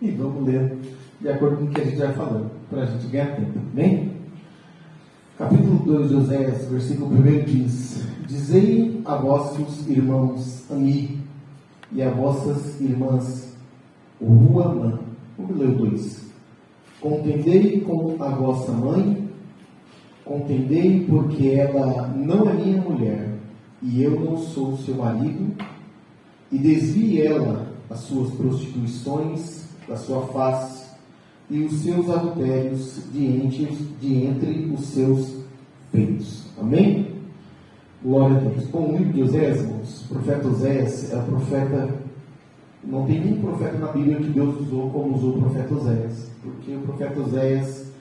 e vamos ler de acordo com o que a gente vai falando, para a gente ganhar tempo, amém? Capítulo 2 de Oséias, versículo 1 diz: Dizei a vossos irmãos Ami, e a vossas irmãs Ruamã. Vamos ler o 2. Contendei com a vossa mãe, contendei porque ela não é minha mulher, e eu não sou seu marido, e desvie ela as suas prostituições da sua face, e os seus adultérios de entre os seus feitos. Amém? Glória a Deus. Bom, o livro de Oséias, irmãos, o profeta Oséias era profeta. Não tem nenhum profeta na Bíblia que Deus usou como usou o profeta Oséias, porque o profeta Oséias,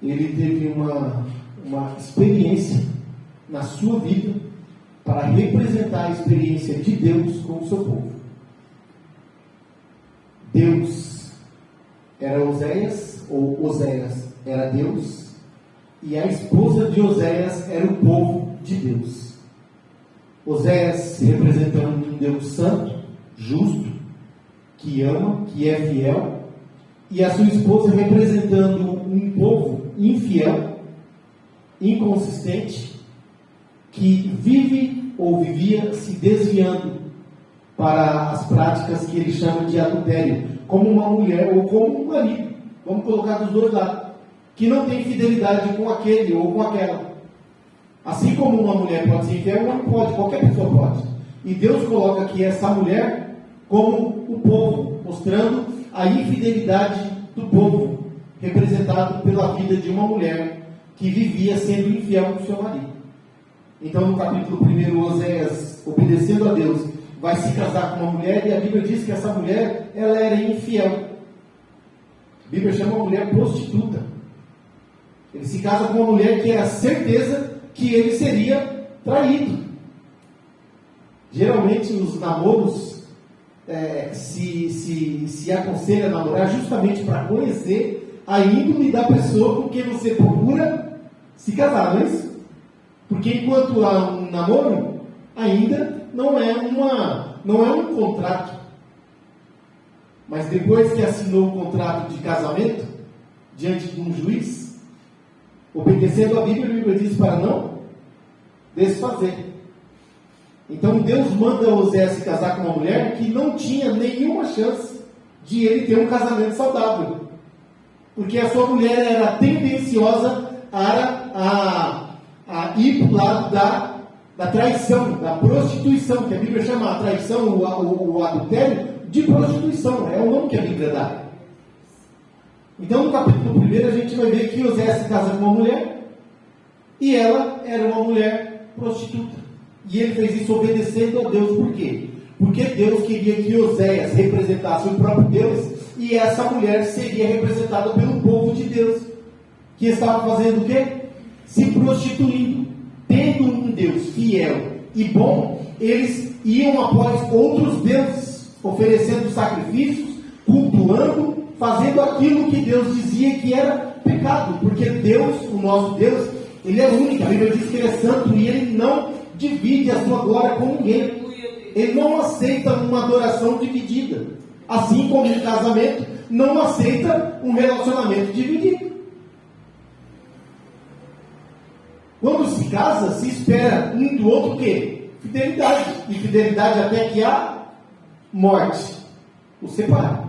ele teve uma experiência na sua vida para representar a experiência de Deus com o seu povo. Deus era Oséias, ou Oséias era Deus, e a esposa de Oséias era o povo de Deus. Oséias representando um Deus santo, justo, que ama, que é fiel, e a sua esposa representando um povo infiel, inconsistente, que vive ou vivia se desviando para as práticas que ele chama de adultério, como uma mulher ou como um marido, vamos colocar dos dois lados, que não tem fidelidade com aquele ou com aquela. Assim como uma mulher pode ser infiel, uma não pode, qualquer pessoa pode. E Deus coloca aqui essa mulher como o povo, mostrando a infidelidade do povo, representado pela vida de uma mulher que vivia sendo infiel com seu marido. Então, no capítulo 1, Oséias, obedecendo a Deus, vai se casar com uma mulher, e a Bíblia diz que essa mulher, ela era infiel. A Bíblia chama uma mulher prostituta. Ele se casa com uma mulher que era certeza que ele seria traído. Geralmente, os namoros se aconselha a namorar justamente para conhecer a índole da pessoa com quem você procura se casar, não é isso? Porque enquanto há um namoro, ainda não é um contrato. Mas depois que assinou o contrato de casamento, diante de um juiz, obedecendo a Bíblia diz para não desfazer. Então Deus manda Oséias se casar com uma mulher que não tinha nenhuma chance de ele ter um casamento saudável. Porque a sua mulher era tendenciosa a ir para o lado da traição, da prostituição, que a Bíblia chama a traição, o adultério, de prostituição. É o nome que a Bíblia dá. Então no capítulo 1 a gente vai ver que Oséias se casa com uma mulher, e ela era uma mulher prostituta. E ele fez isso obedecendo a Deus. Por quê? Porque Deus queria que Oséias representasse o próprio Deus, e essa mulher seria representada pelo povo de Deus, que estava fazendo o quê? Se prostituindo. Tendo um Deus fiel e bom, eles iam após outros deuses, oferecendo sacrifícios, cultuando, fazendo aquilo que Deus dizia que era pecado. Porque Deus, o nosso Deus, ele é único. A Bíblia diz que ele é santo e ele não divide a sua glória com ninguém. Ele não aceita uma adoração dividida. Assim como um casamento não aceita um relacionamento dividido. Quando se casa, se espera um do outro o quê? Fidelidade. E fidelidade até que a morte o separe.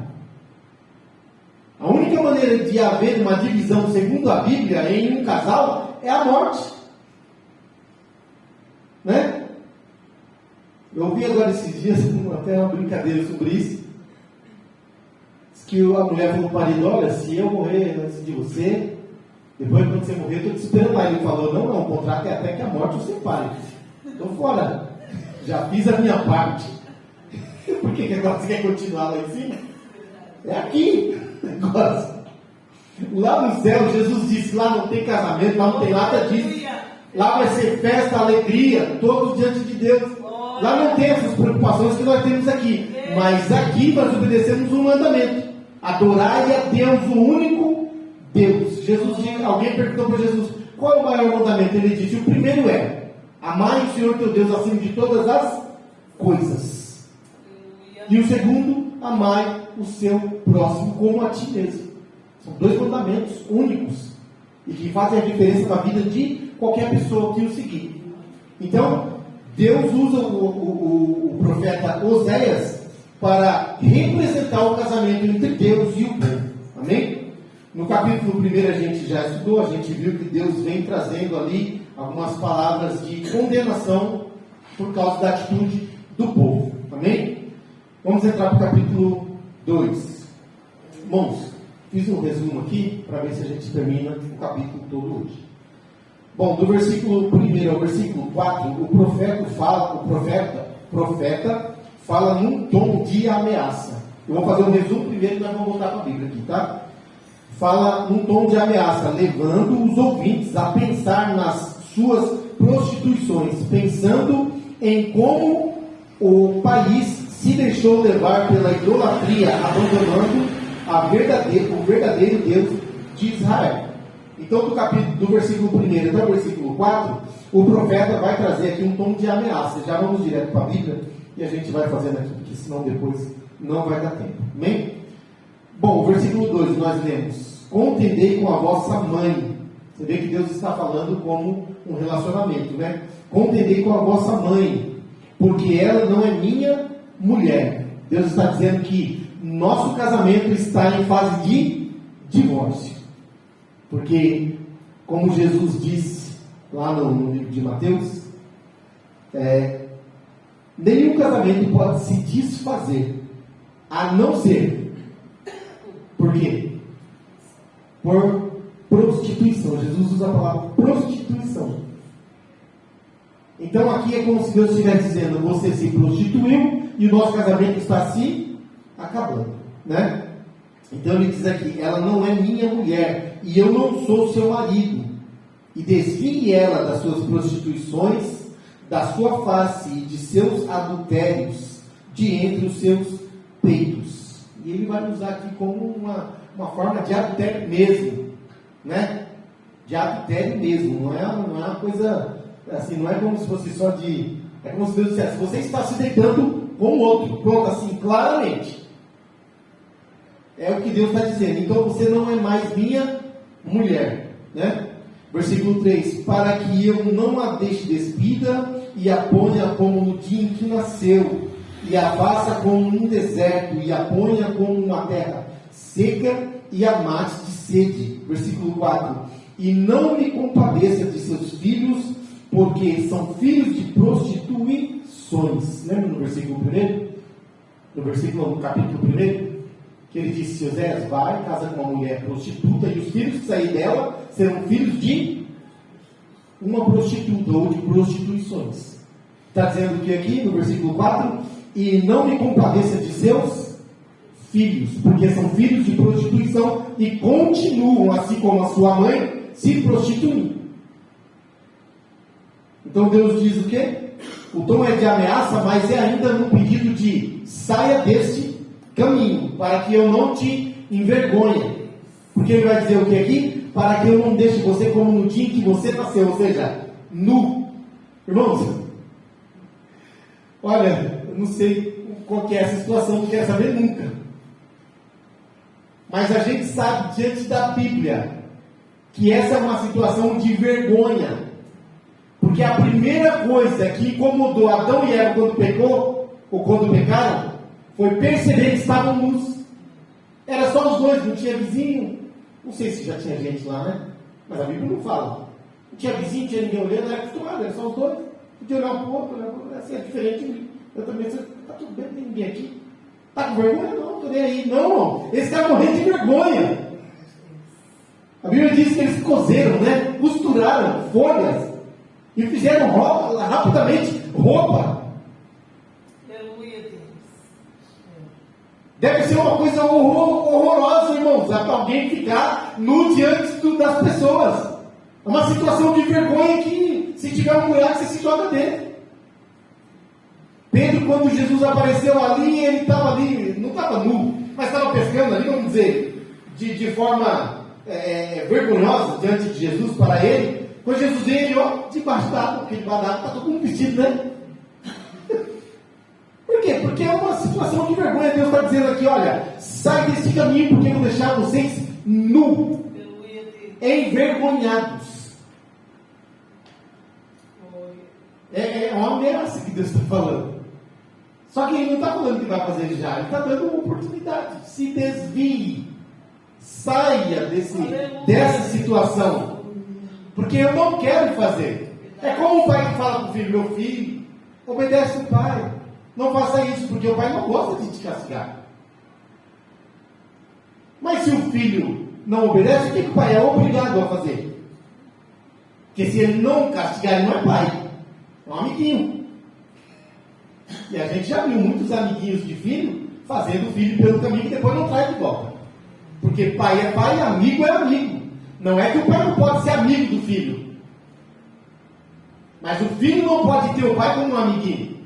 A única maneira de haver uma divisão, segundo a Bíblia, em um casal, é a morte. Né? Eu ouvi agora esses dias até uma brincadeira sobre isso. Diz que a mulher falou para o marido: olha, se eu morrer antes de você, depois quando você morrer, eu estou te esperando lá. Ele falou: não, o contrato é até que a morte o separe. Estou fora. Já fiz a minha parte. Por que agora você quer continuar lá em cima? É aqui o negócio. Lá no céu, Jesus disse: lá não tem casamento, lá não tem nada disso. Lá vai ser festa, alegria, todos diante de Deus. Lá não tem essas preocupações que nós temos aqui. Mas aqui nós obedecemos um mandamento: adorai a Deus, o único Deus. Alguém perguntou para Jesus: qual é o maior mandamento? Ele disse: o primeiro é: amai o Senhor teu Deus acima de todas as coisas. E o segundo: amai o seu próximo como a ti mesmo. São 2 mandamentos únicos e que fazem a diferença na vida de qualquer pessoa que o seguir. Então, Deus usa o profeta Oséias para representar o casamento entre Deus e o povo. Amém? No capítulo 1 a gente já estudou, a gente viu que Deus vem trazendo ali algumas palavras de condenação por causa da atitude do povo. Amém? Vamos entrar para o capítulo 2. Irmãos, fiz um resumo aqui para ver se a gente termina o capítulo todo hoje. Bom, do versículo 1 ao versículo 4, o profeta fala num tom de ameaça. Eu vou fazer um resumo primeiro e nós vamos voltar para a Bíblia aqui, tá? Fala num tom de ameaça, levando os ouvintes a pensar nas suas prostituições, pensando em como o país se deixou levar pela idolatria, abandonando o verdadeiro Deus de Israel. Então, do versículo 1 até o versículo 4, o profeta vai trazer aqui um tom de ameaça. Já vamos direto para a Bíblia e a gente vai fazendo aqui, porque senão depois não vai dar tempo. Amém? Bom, o versículo 2 nós lemos: contendei com a vossa mãe. Você vê que Deus está falando como um relacionamento, né? Contendei com a vossa mãe, porque ela não é minha mulher. Deus está dizendo que nosso casamento está em fase de divórcio. Porque, como Jesus disse lá no livro de Mateus, nenhum casamento pode se desfazer, a não ser, por quê? Por prostituição. Jesus usa a palavra prostituição. Então aqui é como se Deus estivesse dizendo: você se prostituiu e o nosso casamento está se acabando, né? Então ele diz aqui: ela não é minha mulher e eu não sou seu marido, e desfie ela das suas prostituições, da sua face e de seus adultérios de entre os seus peitos. E ele vai usar aqui como uma forma de adultério mesmo, né? De adultério mesmo, não é uma coisa assim, não é como se fosse só de... É como se Deus dissesse: você está se deitando com o outro. Pronto, assim, claramente. É o que Deus está dizendo. Então você não é mais minha mulher, né? Versículo 3: para que eu não a deixe despida e a ponha como no dia em que nasceu, e a faça como um deserto, e a ponha como uma terra seca, e a mate de sede. Versículo 4: e não me compadeça de seus filhos, porque são filhos de prostituições. Lembra no versículo 1? No capítulo 1? Que ele disse: Oséias, vai, casa com uma mulher prostituta, e os filhos que saírem dela serão filhos de uma prostituta ou de prostituições. Está dizendo que aqui no versículo 4: e não me compadeça de seus filhos, porque são filhos de prostituição e continuam, assim como a sua mãe, se prostituindo. Então Deus diz o quê? O tom é de ameaça, mas é ainda no pedido de: saia deste caminho, para que eu não te envergonhe. Porque ele vai dizer o que aqui? Para que eu não deixe você como no dia em que você nasceu, ou seja, nu. Irmãos, olha, eu não sei qual que é essa situação, não quero saber nunca. Mas a gente sabe, diante da Bíblia, que essa é uma situação de vergonha. Porque a primeira coisa que incomodou Adão e Eva quando pecou, ou quando pecaram, foi perceber que estavam nus. Era só os dois, não tinha vizinho. Não sei se já tinha gente lá, né? Mas a Bíblia não fala. Não tinha vizinho, não tinha ninguém olhando, era acostumado, era só os dois. Podia olhar um pouco, olhar um pouco, assim, é diferente de mim. Eu também sei, está tudo bem, não tem ninguém aqui. Está com vergonha? Não, estou nem aí. Não, eles estavam morrendo de vergonha. A Bíblia diz que eles cozeram, né? Costuraram folhas e fizeram rapidamente roupa. Deve ser uma coisa horrorosa, irmãos, alguém ficar nu diante das pessoas. É uma situação de vergonha que, se tiver um buraco, você se joga dentro. Pedro, quando Jesus apareceu ali, ele estava ali, não estava nu, mas estava pescando ali, vamos dizer, de forma vergonhosa diante de Jesus para ele. Quando Jesus veio, ele, debaixo d'água, porque debaixo d'água está todo mundo vestido, né? Por quê? Porque é uma situação de vergonha. Deus está dizendo aqui, olha, sai desse caminho, porque eu vou deixar vocês nu, envergonhados. É uma ameaça que Deus está falando. Só que Ele não está falando que vai fazer já, Ele está dando uma oportunidade. Se desvie, saia dessa situação, porque eu não quero fazer. É como o pai que fala para o filho: meu filho, obedece o pai, não faça isso, porque o pai não gosta de te castigar. Mas se o filho não obedece, o que o pai é obrigado a fazer? Porque se ele não castigar, ele não é pai, é um amiguinho. E a gente já viu muitos amiguinhos de filho fazendo o filho pelo caminho que depois não traz de volta. Porque pai é pai, amigo é amigo. Não é que o pai não pode ser amigo do filho, mas o filho não pode ter o pai como um amiguinho,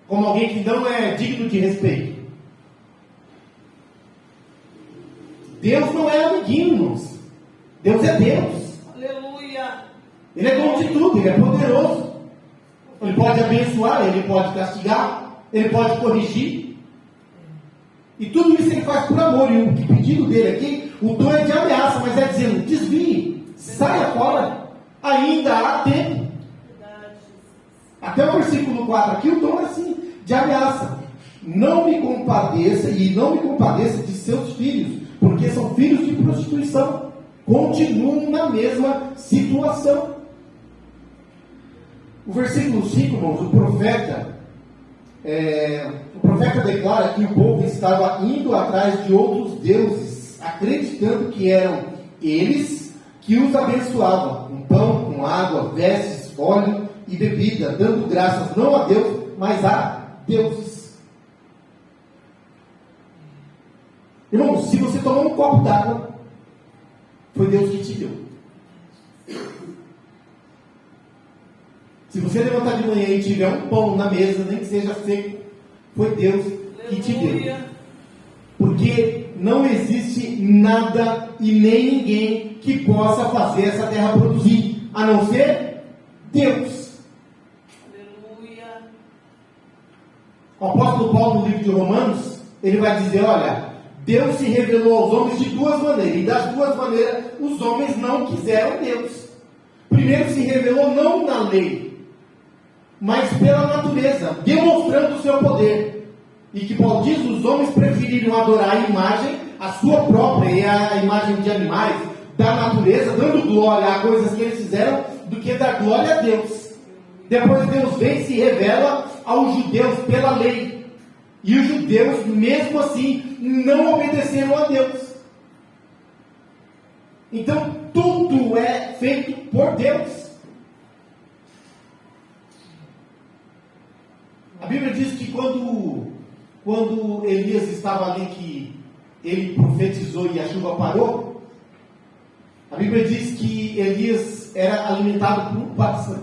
como alguém que não é digno de respeito. Deus não é amiguinho, irmãos. Deus é Deus. Aleluia. Ele é dono de tudo, Ele é poderoso. Ele pode abençoar, Ele pode castigar, Ele pode corrigir. E tudo isso Ele faz por amor. E o pedido dele aqui, o tom é de ameaça, mas é dizendo: desvie, saia fora. Ainda há tempo. Até o versículo 4 aqui, o tom é assim, de ameaça. Não me compadeça, e não me compadeça de seus filhos, porque são filhos de prostituição. Continuam na mesma situação. O versículo 5, irmãos, o profeta declara que o povo estava indo atrás de outros deuses, acreditando que eram eles que os abençoavam, com pão, com água, vestes, óleo e bebida, dando graças não a Deus, mas a deuses. Irmão, se você tomar um copo d'água, foi Deus que te deu. Se você levantar de manhã e tiver um pão na mesa, nem que seja seco, foi Deus que te deu. Porque não existe nada e nem ninguém que possa fazer essa terra produzir, a não ser Deus. Aleluia. O apóstolo Paulo, no livro de Romanos, ele vai dizer: olha, Deus se revelou aos homens de duas maneiras, e das duas maneiras os homens não quiseram Deus. Primeiro se revelou não na lei, mas pela natureza, demonstrando o seu poder. E que Paulo diz: os homens preferiram adorar a imagem, a sua própria, e a imagem de animais, da natureza, dando glória a coisas que eles fizeram, do que dar glória a Deus. Depois Deus vem e se revela aos judeus pela lei. E os judeus, mesmo assim, não obedeceram a Deus. Então, tudo é feito por Deus. A Bíblia diz que quando Elias estava ali, que ele profetizou e a chuva parou, a Bíblia diz que Elias era alimentado por um pássaro,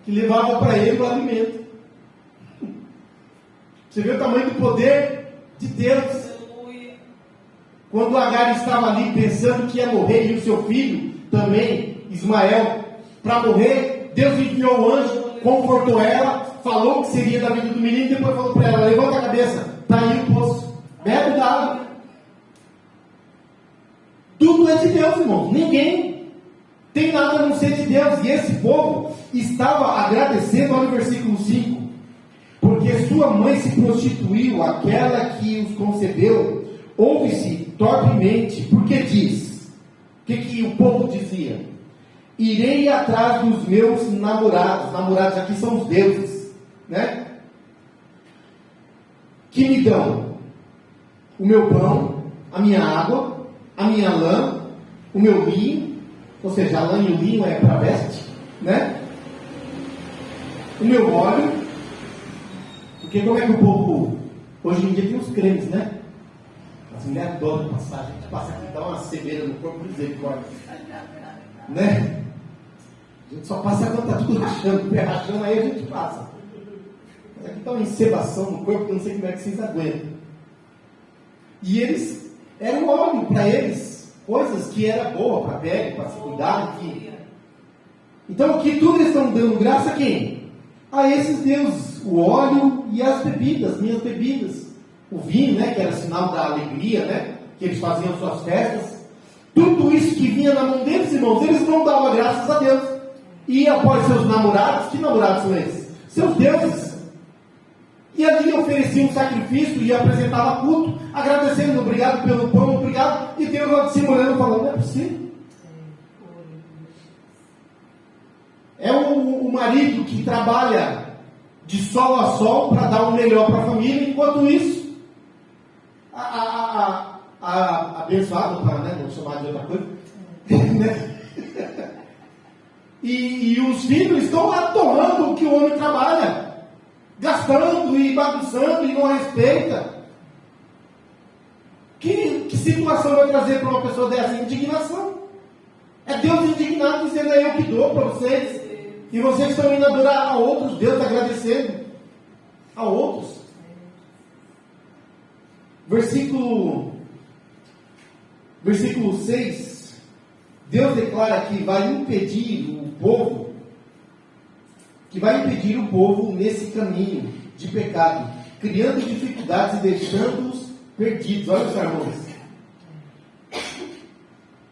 que levava para ele o alimento. Você vê o tamanho do poder de Deus. Quando Agar estava ali pensando que ia morrer, e o seu filho também, Ismael, para morrer, Deus enviou o anjo, confortou ela, falou que seria da vida do menino, e depois falou para ela: levanta a cabeça, está aí o poço, bebe da água. Tudo é de Deus, irmão. Ninguém tem nada a não ser de Deus. E esse povo estava agradecendo, olha o versículo 5, porque sua mãe se prostituiu, aquela que os concebeu, ouve-se torpemente, porque diz, o que o povo dizia? Irei atrás dos meus namorados aqui são os deuses, né? Que me dão o meu pão, a minha água, a minha lã, o meu linho, ou seja, a lã e o linho é para veste, né? O meu óleo, porque como é que o povo, hoje em dia tem os cremes, né? As mulheres adoram passar, a gente passa aqui, dá uma cegueira no corpo, misericórdia, né? A gente só passa quando está tudo rachando, o pé rachando, aí a gente passa. Mas aqui está uma encebação no corpo, que eu não sei como é que vocês aguentam. E eles, era um óleo para eles, coisas que era boa para a pele, para se cuidar, enfim. Então, o que tudo eles estão dando graça a quem? A esses deuses, o óleo e as bebidas, minhas bebidas. O vinho, né, que era sinal da alegria, né, que eles faziam suas festas. Tudo isso que vinha na mão deles, irmãos, eles não davam graças a Deus. E após seus namorados, que namorados são esses? Seus deuses. E ali oferecia um sacrifício e apresentava culto, agradecendo, obrigado pelo pão, obrigado. E Deus lá de cima olhando, falando, não é possível. É o marido que trabalha de sol a sol para dar o melhor para a família, enquanto isso, a abençoada, para, né, não chamar de outra coisa, né? e os filhos estão lá torrando o que o homem trabalha, gastando e bagunçando e não respeita. Que situação vai trazer para uma pessoa dessa? Indignação. É Deus indignado dizendo, é eu que dou para vocês. E vocês estão indo adorar a outros, Deus agradecendo a outros. Versículo 6, Deus declara que vai impedir o povo nesse caminho de pecado, criando dificuldades e deixando-os perdidos. Olha só, irmãos.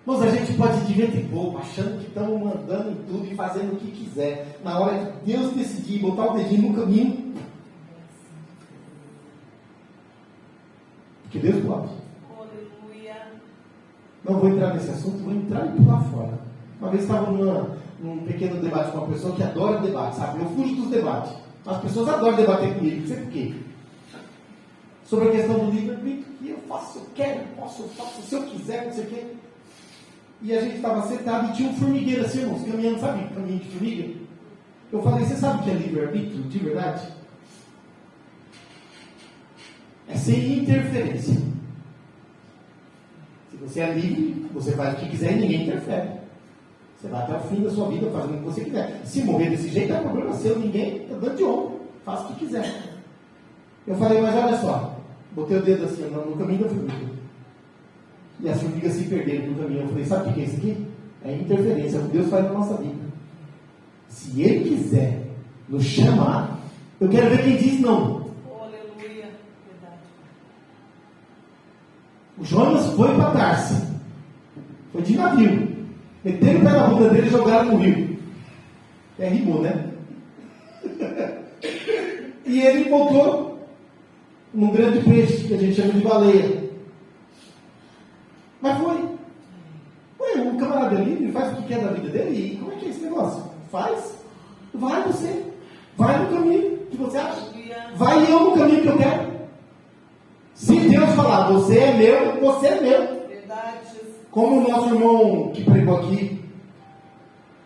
Mas a gente pode ir de vento em pouco, achando que estão mandando em tudo e fazendo o que quiser. Na hora que Deus decidir botar o dedinho no caminho, porque Deus pode. Aleluia. Não vou entrar nesse assunto, vou entrar e pular fora. Uma vez estava num pequeno debate com uma pessoa que adora debate, sabe? Eu fujo dos debates. As pessoas adoram debater comigo, não sei por quê. Sobre a questão do livre-arbítrio, que eu faço, eu quero, eu posso, eu faço, se eu quiser, não sei o quê. E a gente estava sentado e tinha um formigueiro assim, irmãos, caminhando, sabe? Caminho de formiga. Eu falei, você sabe o que é livre-arbítrio, de verdade? É sem interferência. Se você é livre, você faz o que quiser e ninguém interfere. Você vai até o fim da sua vida fazendo o que você quiser. Se morrer desse jeito, é problema seu, ninguém está dando de ombro. Faça o que quiser. Eu falei, mas olha só, botei o dedo assim no caminho da formiga. E as formigas se perderam no caminho. Eu falei, sabe o que é isso aqui? É interferência, é o que Deus faz na nossa vida. Se Ele quiser nos chamar, eu quero ver quem diz não. Aleluia. Verdade. O Jonas foi para Tarsa. Foi de navio. Meteram o pé na bunda dele e jogaram no rio. É, rimou, né? E ele voltou num grande peixe, que a gente chama de baleia. Mas foi. Um camarada livre, faz o que quer da vida dele. E como é que é esse negócio? Faz. Vai você. Vai no caminho que você acha. Vai eu no caminho que eu quero. Se Deus falar, você é meu, você é meu. Verdade. Como o nosso irmão que pregou aqui,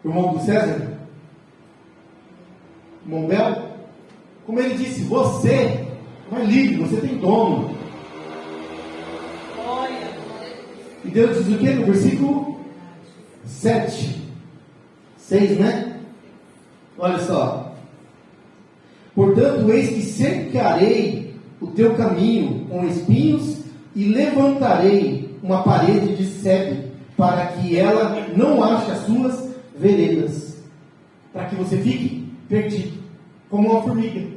o irmão do César, irmão Bel, como ele disse, você não é livre, você tem dono. Olha. E Deus diz o que? No versículo 6, né? Olha só. Portanto, eis que cercarei o teu caminho com espinhos e levantarei uma parede de sebe para que ela não ache as suas veredas, para que você fique perdido, como uma formiga.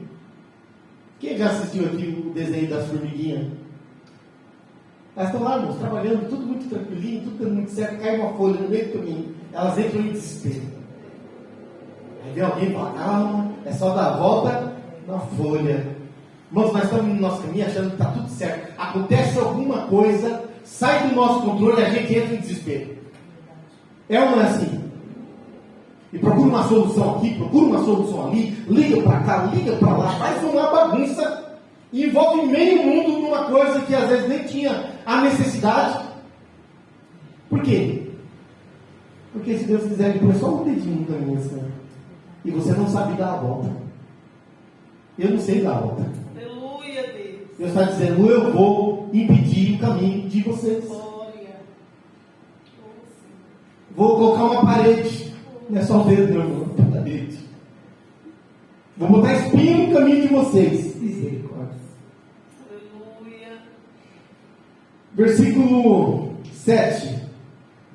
Quem já assistiu aqui o desenho das formiguinhas? Elas estão lá, irmãos, trabalhando, tudo muito tranquilinho, tudo dando muito certo, cai uma folha no meio do caminho, elas entram em desespero. Aí vem alguém e fala, calma, é só dar a volta na folha. Irmãos, nós estamos no nosso caminho achando que está tudo certo. Acontece alguma coisa, sai do nosso controle e a gente entra em desespero. É ou não é assim? E procura uma solução aqui, procura uma solução ali, liga para cá, liga para lá, faz uma bagunça e envolve meio mundo numa coisa que às vezes nem tinha a necessidade. Por quê? Porque se Deus quiser, ele põe só um dedinho no caminho assim, e você não sabe dar a volta. Eu não sei dar a volta. Aleluia, Deus. Deus está dizendo, eu vou impedir o caminho de vocês. Glória. Vou colocar uma parede. Não é só o dedo, não, irmão. Uma parede. Vou botar espinho no caminho de vocês. Misericórdia. Aleluia. Versículo 7.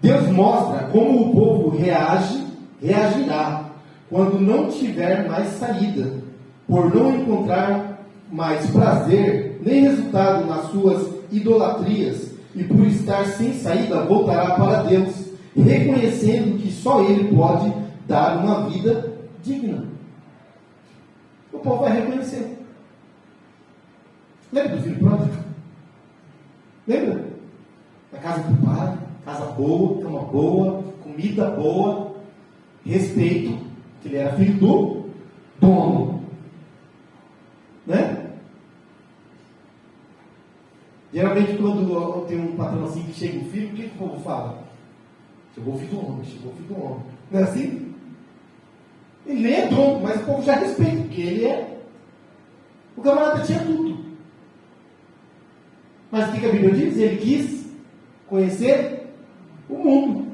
Deus mostra como o povo reagirá quando não tiver mais saída, por não encontrar mais prazer, nem resultado nas suas idolatrias, e por estar sem saída, voltará para Deus, reconhecendo que só Ele pode dar uma vida digna. O povo vai reconhecer. Lembra do filho pródigo? Lembra? Da casa do pai, casa boa, cama boa, comida boa, respeito, que ele era filho do dono. Né? Geralmente quando tem um patrão assim que chega um filho, o que o povo fala? Chegou o filho do homem, chegou o filho do homem. Não é assim? Ele nem é dono, mas o povo já respeita, porque ele é. O camarada tinha tudo. Mas o que a Bíblia diz? Ele quis conhecer o mundo.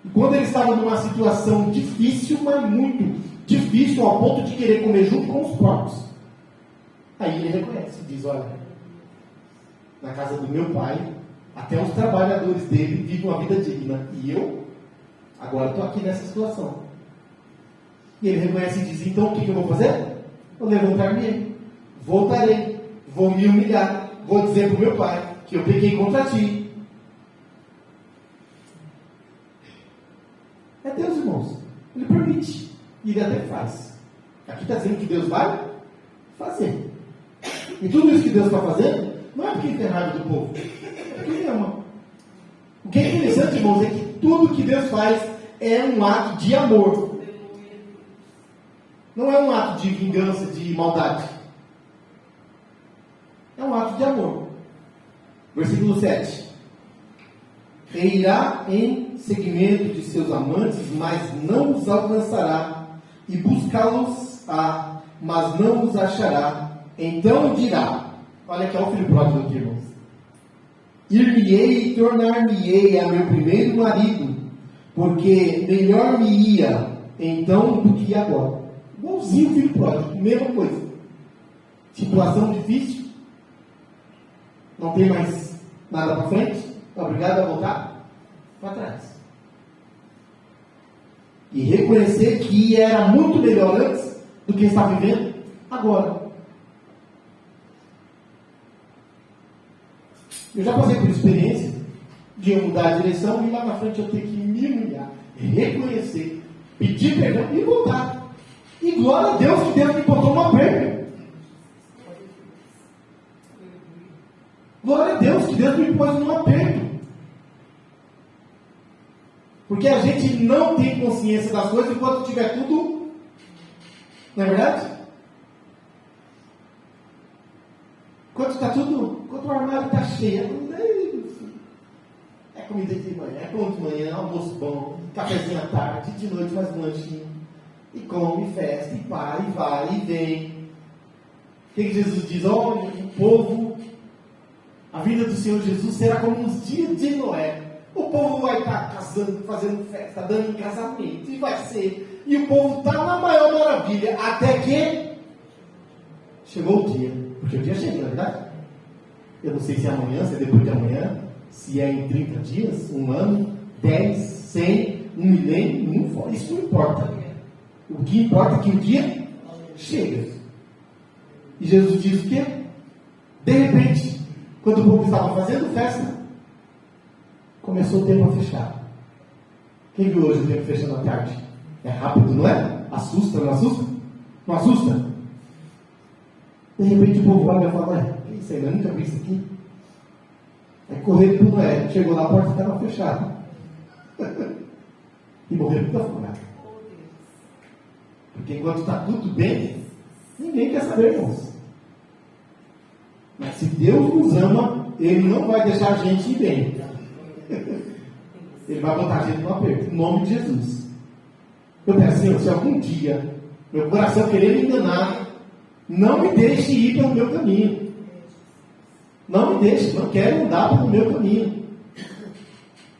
E quando ele estava numa situação difícil, mas muito difícil, ao ponto de querer comer junto com os porcos, aí ele reconhece, diz, olha, na casa do meu pai, até os trabalhadores dele vivem uma vida digna, e eu agora estou aqui nessa situação. E ele reconhece e diz, então o que eu vou fazer? Vou levantar-me, voltarei, vou me humilhar, vou dizer para o meu pai que eu pequei contra ti. É Deus, irmãos. Ele permite. E ele até faz. Aqui está dizendo que Deus vai fazer. E tudo isso que Deus está fazendo, não é porque ele tem raiva do povo. É porque ele ama. O que é interessante, irmãos, é que tudo que Deus faz é um ato de amor. Não é um ato de vingança, de maldade. É um ato de amor. Versículo 7. Reirá em seguimento de seus amantes, mas não os alcançará, e buscá-los-á, mas não os achará. Então dirá, olha aqui, olha o filho pródigo aqui, irmãos. Ir-me-ei e tornar-me-ei a meu primeiro marido, porque melhor me ia então do que agora. Igualzinho o filho pródigo, mesma coisa. Situação difícil, não tem mais nada para frente, obrigado a voltar para trás. E reconhecer que era muito melhor antes do que está vivendo agora. Eu já passei por experiência de eu mudar a direção e lá na frente eu ter que me humilhar, reconhecer, pedir perdão e voltar. E glória a Deus que Deus me botou uma perna. Glória a Deus que Deus me pôs num aperto. Porque a gente não tem consciência das coisas enquanto tiver tudo. Não é verdade? Quando está tudo. Quando o armário está cheio. É comida de manhã, é pão de manhã, almoço bom, cafezinho à tarde, de noite mais um lanchinho. E come, festa, e para, e vai, e vem. O que Jesus diz? Olha, o povo. A vida do Senhor Jesus será como os dias de Noé. O povo vai estar casando, fazendo festa, dando em casamento, e vai ser. E o povo está na maior maravilha, até que chegou o dia. Porque o dia chega, não é verdade? Eu não sei se é amanhã, se é depois de amanhã, se é em 30 dias, um ano, 10, 100, um milênio, isso não importa. O que importa é que o dia chega. E Jesus diz o quê? De repente, quando o povo estava fazendo festa, começou o tempo a fechar. Quem viu hoje o tempo fechando à tarde? É rápido, não é? Assusta, não assusta? Não assusta? De repente o povo olha e fala, que isso aí, eu nunca vi isso aqui. Aí correram para o Noé, chegou lá, a porta estava fechada. E morreram para fora. Porque enquanto está tudo bem, ninguém quer saber, irmãos. Mas se Deus nos ama, Ele não vai deixar a gente ir bem. Ele vai botar a gente no aperto, em nome de Jesus. Eu peço, Senhor, se algum dia meu coração querer me enganar, não me deixe ir pelo meu caminho. Não me deixe, não quero andar pelo meu caminho.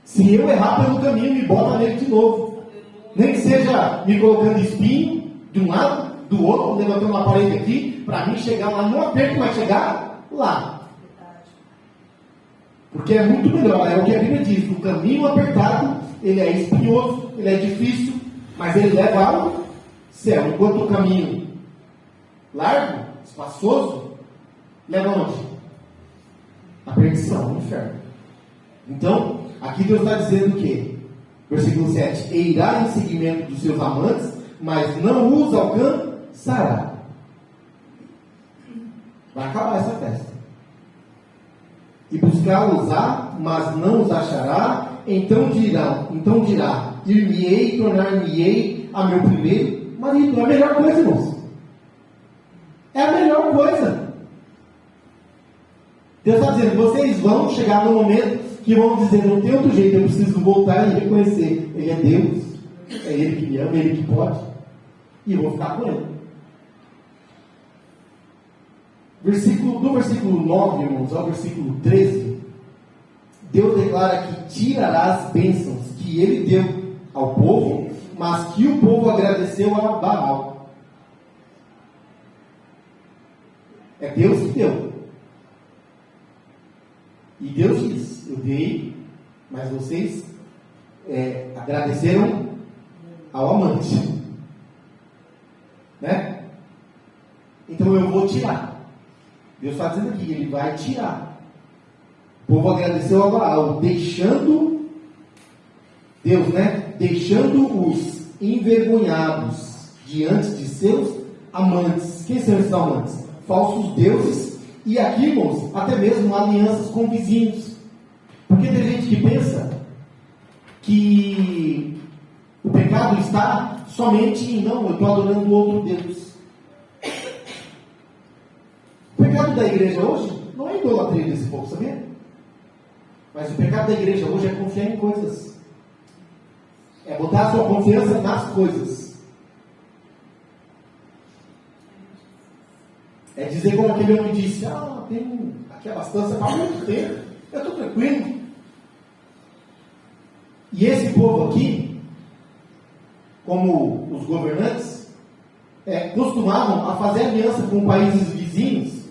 Se eu errar pelo caminho, me bota nele de novo. Nem que seja me colocando espinho de um lado, do outro, levantando uma parede aqui, para mim chegar lá no aperto, mas chegar lá. Porque é muito melhor, é o que a Bíblia diz, o caminho apertado, ele é espinhoso, ele é difícil, mas ele leva ao céu. Enquanto o caminho largo, espaçoso, leva onde? A perdição, o inferno. Então, aqui Deus está dizendo o quê? Versículo 7: e irá em seguimento dos seus amantes, mas não os alcançará. Vai acabar essa festa. E buscá-los-á, mas não os achará. Então dirá: ir-me-ei, tornar-me-ei a meu primeiro marido. É a melhor coisa, irmãos. É a melhor coisa. Deus está dizendo: vocês vão chegar no momento que vão dizer: não tem outro jeito, eu preciso voltar e reconhecer. Ele é Deus, é Ele que me ama, é Ele que pode. E eu vou ficar com Ele. Do versículo 9, irmãos, ao versículo 13, Deus declara que tirará as bênçãos que Ele deu ao povo, mas que o povo agradeceu a Baal. É Deus que deu. E Deus diz: eu dei, mas vocês agradeceram ao amante. Né? Então eu vou tirar. Deus está dizendo aqui, Ele vai tirar. O povo agradeceu a Baal, deixando Deus, né? Deixando-os envergonhados diante de seus amantes. Quem são esses amantes? Falsos deuses. E aqui, irmãos, até mesmo alianças com vizinhos. Porque tem gente que pensa que o pecado está somente em, não, eu estou adorando outro Deus. O pecado da igreja hoje não é idolatria desse povo, sabia? Mas o pecado da igreja hoje é confiar em coisas. É botar a sua confiança nas coisas. É dizer como aquele homem disse: tem aqui abastança para muito tempo, eu estou tranquilo. E esse povo aqui, como os governantes, costumavam a fazer aliança com países vizinhos,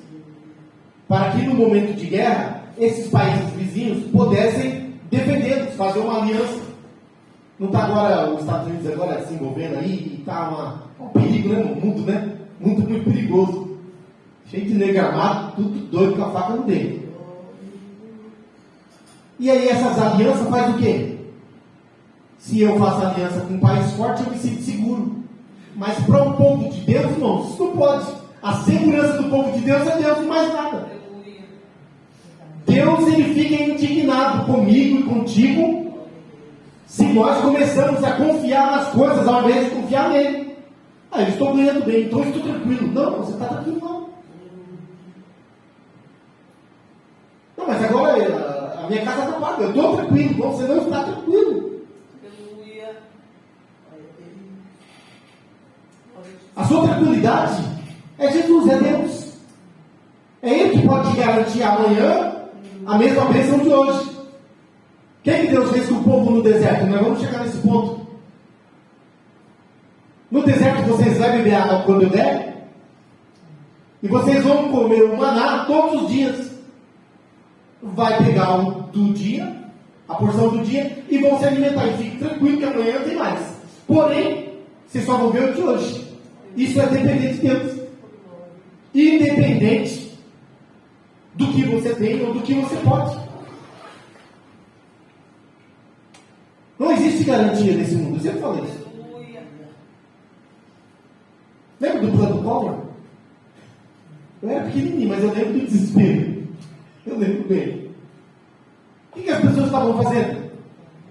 para que no momento de guerra, esses países vizinhos pudessem defendê-los, fazer uma aliança. Não está agora os Estados Unidos agora se envolvendo aí, e está um perigo, né, no mundo, né? Muito perigoso. Cheio de negro armado, tudo doido com a faca no dedo. E aí essas alianças fazem o quê? Se eu faço aliança com um país forte, eu me sinto seguro. Mas para o povo de Deus, irmãos, isso não pode. A segurança do povo de Deus é Deus e mais nada. Deus, Ele fica indignado comigo e contigo se nós começamos a confiar nas coisas ao invés de confiar nele. Eu estou ganhando bem, então eu estou tranquilo. Não, você está tranquilo não. Não, mas agora a minha casa está paga, eu estou tranquilo. Então você não está tranquilo. A sua tranquilidade é Jesus, é Deus. É Ele que pode te garantir amanhã a mesma bênção de hoje. O que Deus fez com o povo no deserto? Nós vamos chegar nesse ponto. No deserto vocês vão beber água quando eu der, e vocês vão comer o maná todos os dias. Vai pegar o do dia, a porção do dia, e vão se alimentar. E fique tranquilo que amanhã tem mais. Porém, vocês só vão ver o de hoje. Isso é dependente de Deus. Independente do que você tem ou do que você pode. Não existe garantia nesse mundo. Eu sempre falei isso. Lembra do plano Collor? Eu era pequenininho, mas eu lembro do desespero. Eu lembro bem. O que as pessoas estavam fazendo?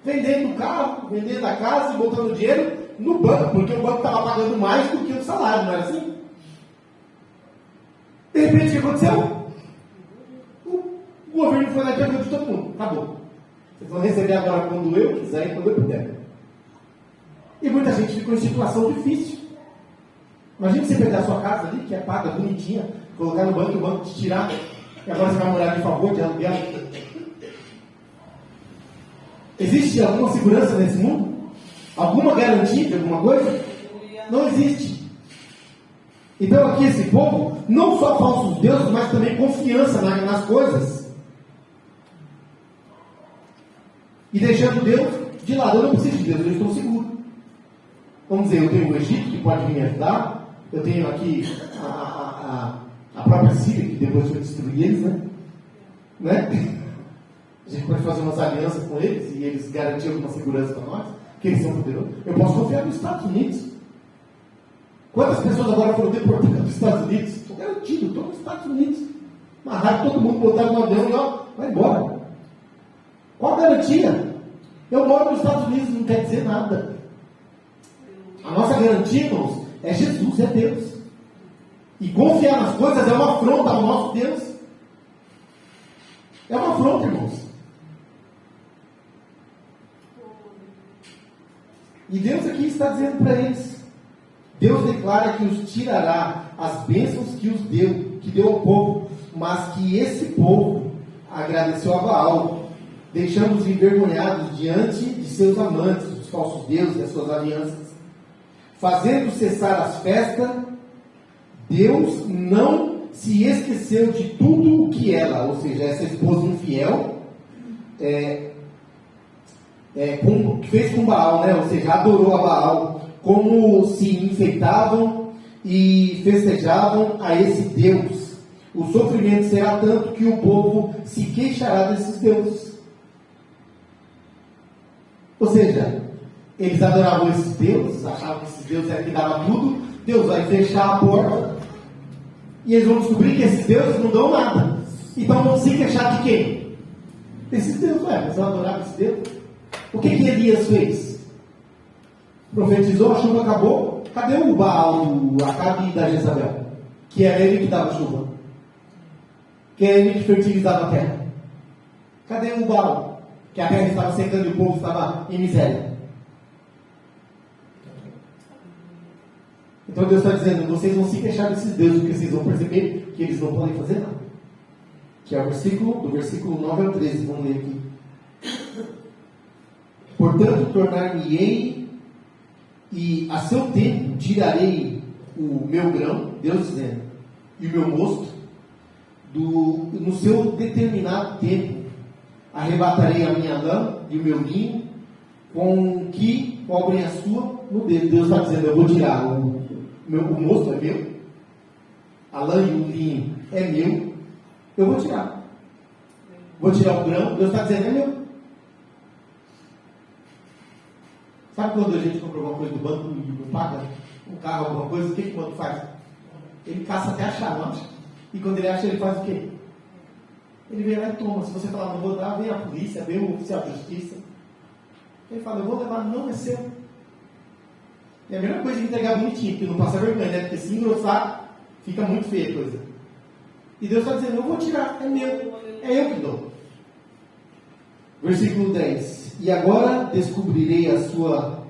Vendendo o carro, vendendo a casa e botando dinheiro no banco, porque o banco estava pagando mais do que o salário, não era assim? De repente, o que aconteceu? O governo foi lá e pegou de todo mundo. Acabou. Vocês vão receber agora quando eu quiser e quando eu puder. E muita gente ficou em situação difícil. Imagina você pegar a sua casa ali, que é paga, bonitinha, colocar no banco e o banco te tirar, e agora você vai morar de favor, de aluguel. Existe alguma segurança nesse mundo? Alguma garantia de alguma coisa? Não existe. Então aqui esse povo, não só falsos deuses, mas também confiança nas coisas. E deixando Deus de lado. Eu não preciso de Deus, eu estou seguro. Vamos dizer, eu tenho o Egito que pode me ajudar. Eu tenho aqui A própria Síria, que depois foi destruir eles, né? A gente pode fazer umas alianças com eles e eles garantiram alguma segurança para nós, que eles são poderosos. Eu posso confiar nos Estados Unidos. Quantas pessoas agora foram deportadas dos Estados Unidos? Estou garantido, estou nos Estados Unidos. Amarraram todo mundo, botaram no avião e ó, vai embora. Qual a garantia? Eu moro nos Estados Unidos, não quer dizer nada. A nossa garantia, irmãos, é Jesus, é Deus. E confiar nas coisas é uma afronta ao nosso Deus. É uma afronta, irmãos. E Deus aqui está dizendo para eles, Deus declara que os tirará as bênçãos que deu ao povo, mas que esse povo agradeceu a Baal, deixando-os envergonhados diante de seus amantes, dos falsos deuses, das suas alianças. Fazendo cessar as festas, Deus não se esqueceu de tudo o que ela, ou seja, essa esposa infiel, fez com Baal, né? Ou seja, adorou a Baal, como se enfeitavam e festejavam a esse Deus. O sofrimento será tanto que o povo se queixará desses deuses. Ou seja, eles adoravam esses deuses, achavam que esses deuses era que dava tudo. Deus vai fechar a porta e eles vão descobrir que esses deuses não dão nada. Então vão se queixar de quem? Desses deuses, mas vão adorar esses deuses. O que Elias fez? Profetizou, a chuva acabou. Cadê o Baal, o Acabe da Jezabel? Que era ele que dava chuva. Que era ele que fertilizava a terra. Cadê o Baal? Que a terra estava secando e o povo estava em miséria. Então Deus está dizendo, vocês vão se queixar desses deuses, porque vocês vão perceber que eles não podem fazer nada. Que é o do versículo 9 ao 13, vamos ler aqui. Portanto, tornar-me-ei, e a seu tempo tirarei o meu grão, Deus dizendo, e o meu mosto, no seu determinado tempo, arrebatarei a minha lã e o meu linho, com que cobrem a sua nudez. Deus está dizendo, eu vou tirar o mosto é meu, a lã e o linho é meu, eu vou tirar. Vou tirar o grão, Deus está dizendo, é meu. Sabe quando a gente compra alguma coisa do banco e não paga? Um carro, alguma coisa, o que o banco faz? Ele caça até achar, não acha? E quando ele acha, ele faz o quê? Ele vem lá e toma. Se você falar, não vou dar, vem a polícia, vem o oficial de justiça. Ele fala, eu vou levar, não é seu. É a mesma coisa que entregar bonitinho, porque não passa vergonha, né? Porque se engrossar, fica muito feia a coisa. E Deus está dizendo, eu vou tirar, é meu, é eu que dou. Versículo 10. E agora descobrirei a sua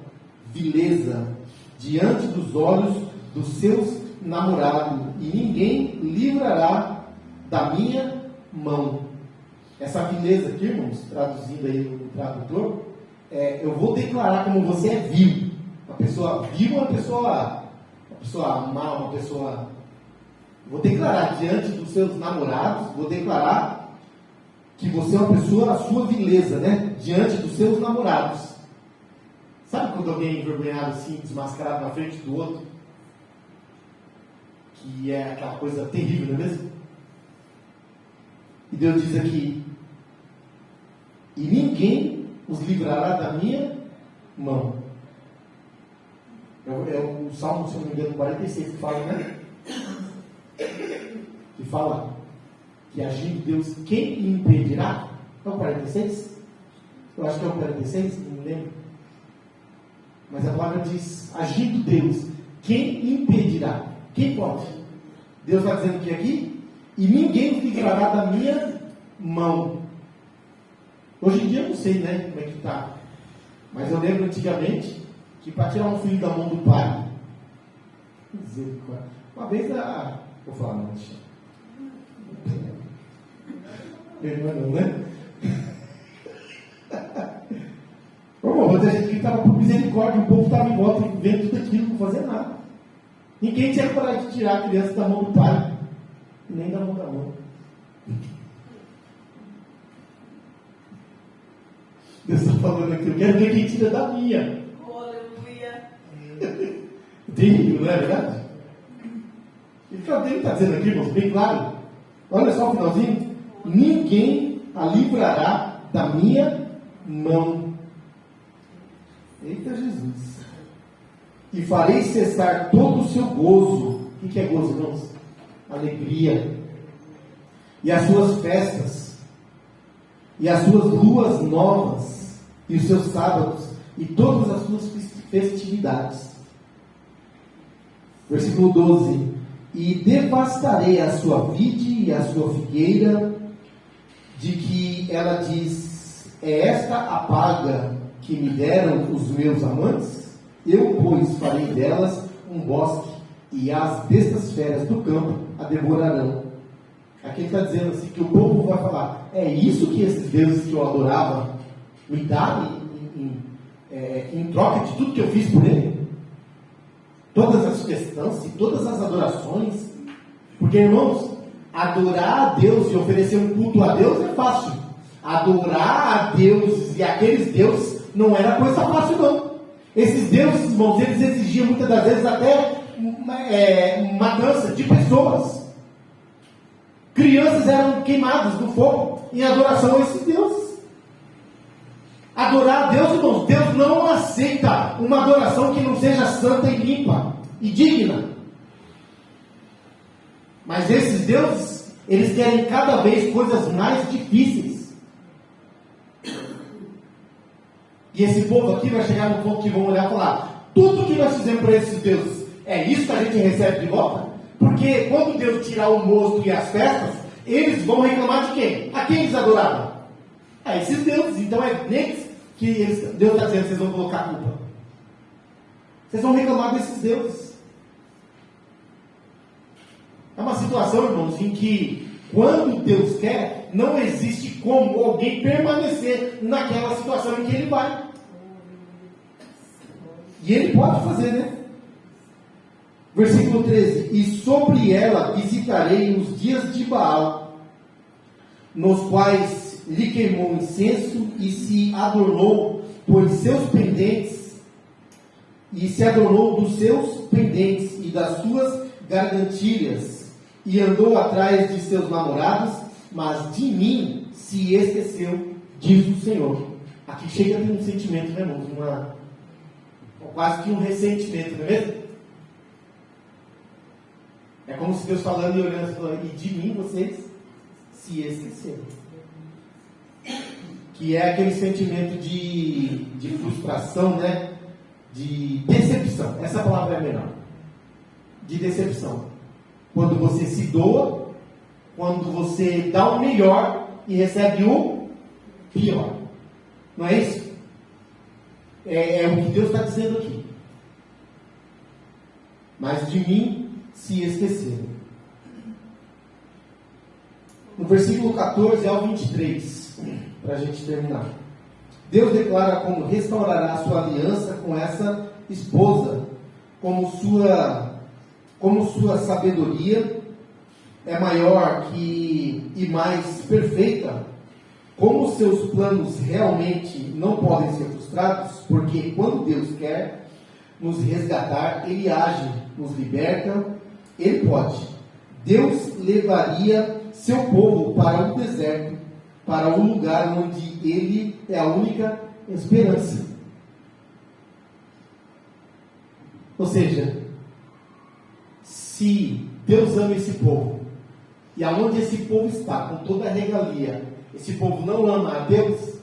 vileza diante dos olhos dos seus namorados, e ninguém livrará da minha mão. Essa vileza aqui, irmãos, traduzindo aí no tradutor, eu vou declarar como você é vil. Uma pessoa vil, uma pessoa má, uma pessoa... Vou declarar diante dos seus namorados, vou declarar que você é uma pessoa, a sua vileza, né? Diante dos seus namorados. Sabe quando alguém é envergonhado assim, desmascarado na frente do outro? Que é aquela coisa terrível, não é mesmo? E Deus diz aqui, e ninguém os livrará da minha mão. É o Salmo, se eu não me engano, 46 que fala, né? Que fala que agindo Deus, quem impedirá? É o 46? Eu acho que é o 46, não me lembro. Mas a palavra diz, agindo Deus, quem impedirá? Quem pode? Deus está dizendo que aqui, e ninguém livrará da minha mão. Hoje em dia eu não sei, né, como é que está. Mas eu lembro antigamente que para tirar um filho da mão do pai, uma vez vou falar, não, deixa. Não, né? Mas a gente estava por misericórdia, o povo estava em volta vendo tudo aquilo, não fazia nada. Ninguém tinha coragem de tirar a criança da mão do pai, nem da mão da mãe. Deus está falando aqui, eu quero ver quem tira da minha. Aleluia. Terrível, não é verdade? Ele que ele está dizendo aqui, irmãos, bem claro. Olha só o finalzinho. Ninguém a livrará da minha mão. Eita Jesus. E farei cessar todo o seu gozo. O que é gozo, irmãos? Alegria. E as suas festas. E as suas luas novas. E os seus sábados. E todas as suas festividades. Versículo 12. E devastarei a sua vide e a sua figueira, de que ela diz: é esta a paga que me deram os meus amantes? Eu, pois, farei delas um bosque, e as bestas feras do campo a devorarão. Aqui ele está dizendo assim, que o povo vai falar: é isso que esses deuses que eu adorava me dão em troca de tudo que eu fiz por ele? Todas as questões e todas as adorações. Porque, irmãos, adorar a Deus e oferecer um culto a Deus é fácil. Adorar a Deus e aqueles deuses não era coisa fácil, não. Esses deuses, irmãos, eles exigiam muitas das vezes até matança de pessoas. Crianças eram queimadas no fogo em adoração a esses deuses. Adorar a Deus, irmãos, Deus não aceita uma adoração que não seja santa e limpa e digna. Mas esses deuses, eles querem cada vez coisas mais difíceis. E esse povo aqui vai chegar no ponto que vão olhar e falar: tudo que nós fizemos para esses deuses, é isso que a gente recebe de volta? Porque quando Deus tirar o mosto e as festas, eles vão reclamar de quem? A quem eles adoravam? A esses deuses. Então é neles que Deus está dizendo: vocês vão colocar a culpa. Vocês vão reclamar desses deuses. É uma situação, irmãos, em que quando Deus quer, não existe como alguém permanecer naquela situação em que Ele vai. E Ele pode fazer, né? Versículo 13: e sobre ela visitarei os dias de Baal, nos quais lhe queimou incenso e se adornou por seus pendentes, e se adornou dos seus pendentes e das suas gargantilhas, e andou atrás de seus namorados, mas de mim se esqueceu, diz o Senhor. Aqui chega a ter um sentimento, né, irmãos? Quase que um ressentimento, não é mesmo? É como se Deus falando e olhando e falando: e de mim vocês se esqueceram. Que é aquele sentimento de frustração, né? De decepção. Essa palavra é melhor. De decepção. Quando você se doa, quando você dá o melhor e recebe o pior. Não é isso? É o que Deus está dizendo aqui. Mas de mim se esqueceram. No versículo 14 ao 23, para a gente terminar. Deus declara como restaurará a sua aliança com essa esposa, como sua sabedoria é maior e mais perfeita, como seus planos realmente não podem ser frustrados, porque quando Deus quer nos resgatar, Ele age, nos liberta, Ele pode. Deus levaria seu povo para o deserto, para o lugar onde Ele é a única esperança. Ou seja, se Deus ama esse povo, e aonde esse povo está, com toda a regalia, esse povo não ama a Deus, o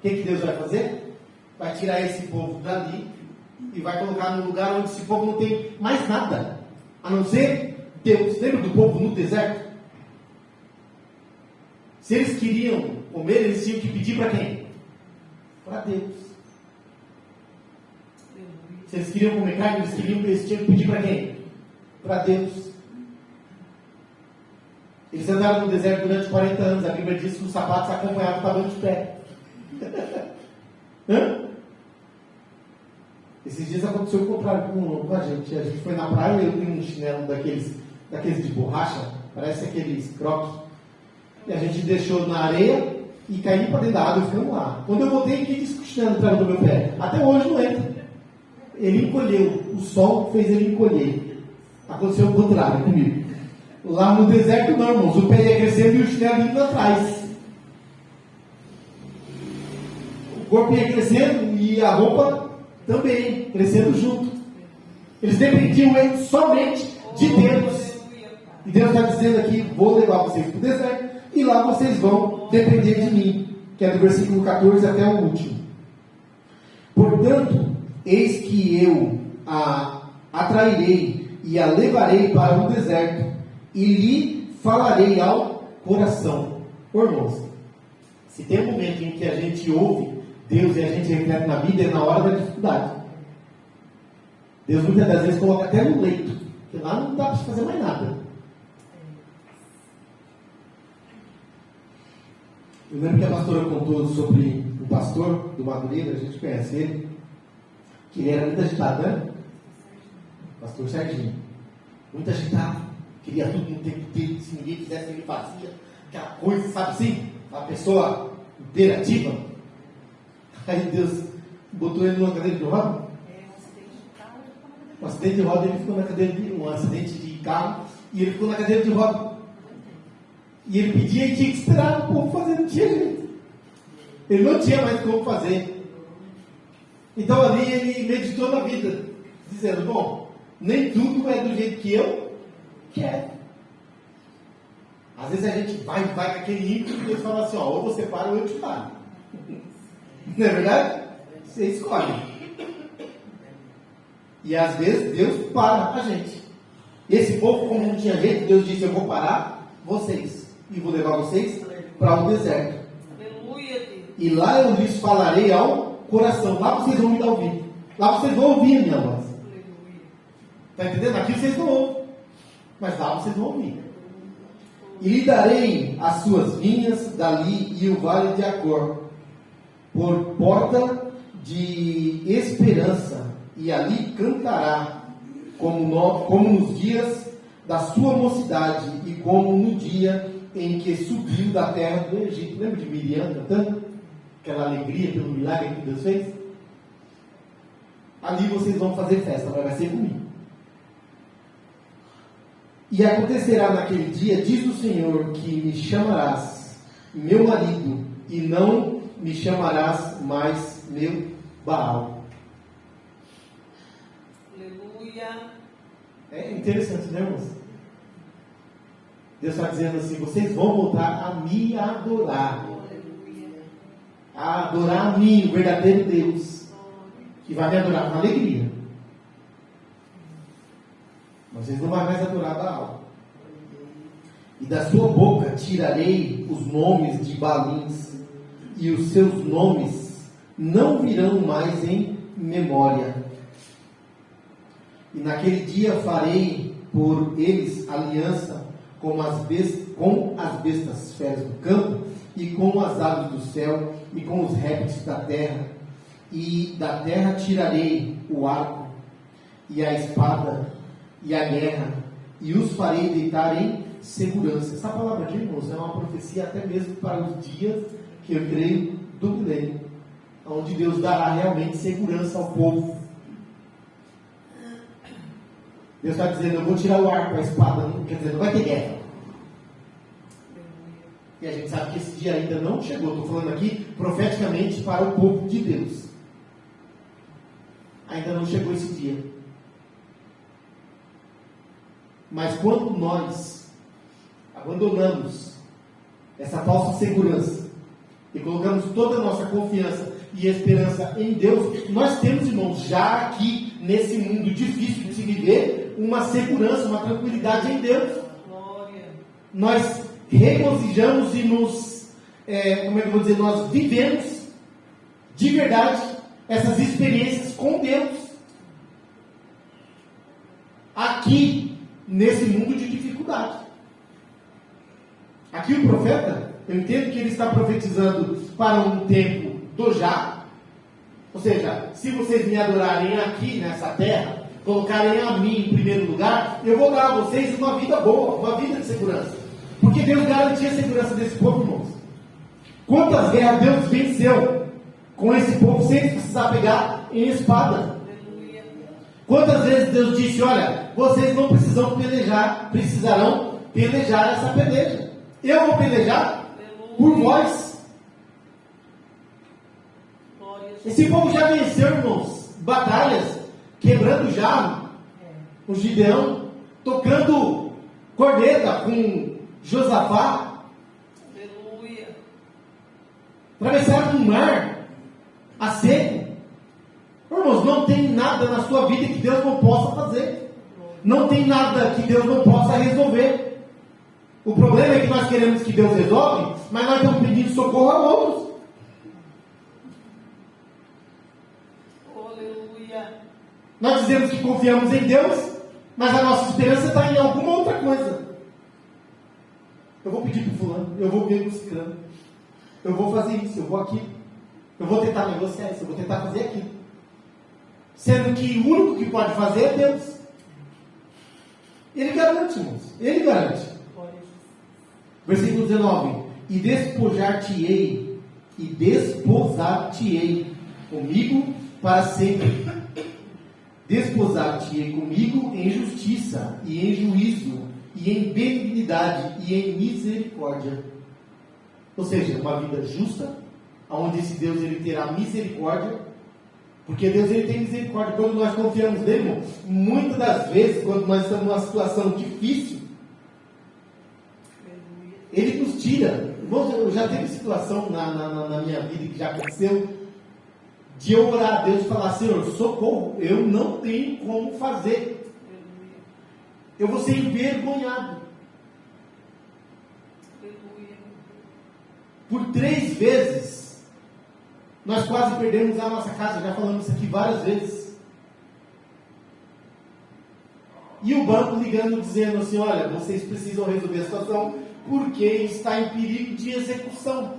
que Deus vai fazer? Vai tirar esse povo dali e vai colocar num lugar onde esse povo não tem mais nada, a não ser Deus. Lembra do povo no deserto? Se eles queriam comer, eles tinham que pedir para quem? Para Deus. Se eles queriam comer carne, eles tinham que pedir para quem? Para Deus. Eles andaram no deserto durante 40 anos. A Bíblia diz que os sapatos acompanhados estavam de pé. Esses dias aconteceu o contrário com a gente. A gente foi na praia e eu vi um chinelo daqueles de borracha, parece aqueles crocs. E a gente deixou na areia e caí para dentro da água e ficamos lá. Quando eu voltei, que disse que o chinelo estava no meu pé? Até hoje não entra. Ele encolheu. O sol fez ele encolher. Aconteceu o contrário comigo. Lá no deserto não, irmãos, o pé ia crescendo e o chinelo indo atrás. O corpo ia crescendo e a roupa também, crescendo junto. Eles dependiam somente de Deus. E Deus está dizendo aqui, vou levar vocês para o deserto, e lá vocês vão depender de mim. Que é do versículo 14 até o último. Portanto, eis que eu a atrairei e a levarei para o deserto, e lhe falarei ao coração. Irmãos, se tem um momento em que a gente ouve Deus e a gente reflete na vida, é na hora da dificuldade. Deus muitas das vezes coloca até no leito, porque lá não dá para fazer mais nada. Eu lembro que a pastora contou sobre o pastor do Madureira, a gente conhece ele, que ele era muito agitado, né? Pastor Serginho. Muito agitado, queria tudo no tempo dele, se ninguém fizesse, ele fazia aquela coisa, sabe assim? Uma pessoa imperativa. Aí Deus botou ele numa cadeira de roda. Um acidente de roda, ele ficou na cadeira de um acidente de carro, e ele ficou na cadeira de roda. E ele pedia e tinha que esperar o povo fazer, não tinha jeito. Ele não tinha mais como fazer. Então ali ele meditou na vida, dizendo, bom, nem tudo é do jeito que eu quero. Às vezes a gente vai com aquele ímpeto e Deus fala assim, ó, ou você para ou eu te paro. Não é verdade? Você escolhe. E às vezes Deus para a gente. Esse povo, como não tinha jeito, Deus disse, eu vou parar vocês. E vou levar vocês para o deserto. Aleluia. E lá eu lhes falarei ao coração. Lá vocês vão me dar ouvido. Lá vocês vão ouvir a minha voz. Está entendendo? Aqui vocês não ouvem. Mas lá vocês vão ouvir. E lhe darei as suas vinhas dali e o vale de Acor, por porta de esperança, e ali cantará, como nos dias da sua mocidade, e como no dia em que subiu da terra do Egito. Lembra de Miriam cantando? Aquela alegria pelo milagre que Deus fez? Ali vocês vão fazer festa, mas vai ser comigo. E acontecerá naquele dia, diz o Senhor, que me chamarás meu marido, e não me chamarás mais meu Baal. Aleluia. É interessante, né, irmãos? Deus está dizendo assim, vocês vão voltar a me adorar. A adorar a mim, o verdadeiro Deus. Que vai me adorar com alegria. Mas vocês não vão mais adorar Baal. E da sua boca tirarei os nomes de Baalins, e os seus nomes não virão mais em memória. E naquele dia farei por eles aliança com as bestas feras do campo, e com as aves do céu, e com os répteis da terra. E da terra tirarei o arco, e a espada, e a guerra, e os farei deitar em segurança. Essa palavra aqui, irmãos, é uma profecia até mesmo para os dias que eu creio do milênio, onde Deus dará realmente segurança ao povo. Deus está dizendo, eu vou tirar o arco, a espada, não, quer dizer, não vai ter guerra. E a gente sabe que esse dia ainda não chegou. Estou falando aqui profeticamente para o povo de Deus. Ainda não chegou esse dia. Mas quando nós abandonamos essa falsa segurança e colocamos toda a nossa confiança e esperança em Deus, nós temos, irmãos, já aqui nesse mundo difícil de se viver, uma segurança, uma tranquilidade em Deus. Glória. Nós regozijamos e nos, como é que eu vou dizer, nós vivemos de verdade essas experiências com Deus aqui nesse mundo de dificuldade. Aqui o profeta, eu entendo que ele está profetizando para um tempo do já, ou seja, se vocês me adorarem aqui nessa terra, colocarem a mim em primeiro lugar, eu vou dar a vocês uma vida boa, uma vida de segurança, porque Deus garantia a segurança desse povo, irmãos. Quantas guerras Deus venceu com esse povo sem precisar pegar em espada? Quantas vezes Deus disse, olha, vocês não precisarão pelejar essa peleja. Eu vou pelejar por vós. Esse povo já venceu, irmãos, batalhas, quebrando jarro com Gideão, tocando corneta com Josafá. Aleluia. Atravessaram um mar a seco. Irmãos, não tem nada na sua vida que Deus não possa fazer. Não tem nada que Deus não possa resolver. O problema é que nós queremos que Deus resolve, mas nós estamos pedindo socorro a outros. Aleluia. Nós dizemos que confiamos em Deus, mas a nossa esperança está em alguma outra coisa. Eu vou pedir para o fulano, eu vou pedir para o ciclano, eu vou fazer isso, eu vou aqui, eu vou tentar negociar isso, eu vou tentar fazer aquilo. Sendo que o único que pode fazer é Deus. Ele garante, irmãos, ele garante. Versículo 19: e despojar-te-ei comigo para sempre. Desposar-te-ei comigo em justiça, e em juízo, e em benignidade, e em misericórdia. Ou seja, uma vida justa, onde esse Deus ele terá misericórdia, porque Deus ele tem misericórdia. Quando nós confiamos nele, irmão, muitas das vezes, quando nós estamos numa situação difícil, ele nos tira. Irmãos, eu já tive situação na minha vida que já aconteceu, de eu orar a Deus e falar: Senhor, socorro, eu não tenho como fazer, eu vou ser envergonhado. Por 3 vezes nós quase perdemos a nossa casa, já falamos isso aqui várias vezes. E o banco ligando, dizendo assim: olha, vocês precisam resolver a situação, porque está em perigo de execução.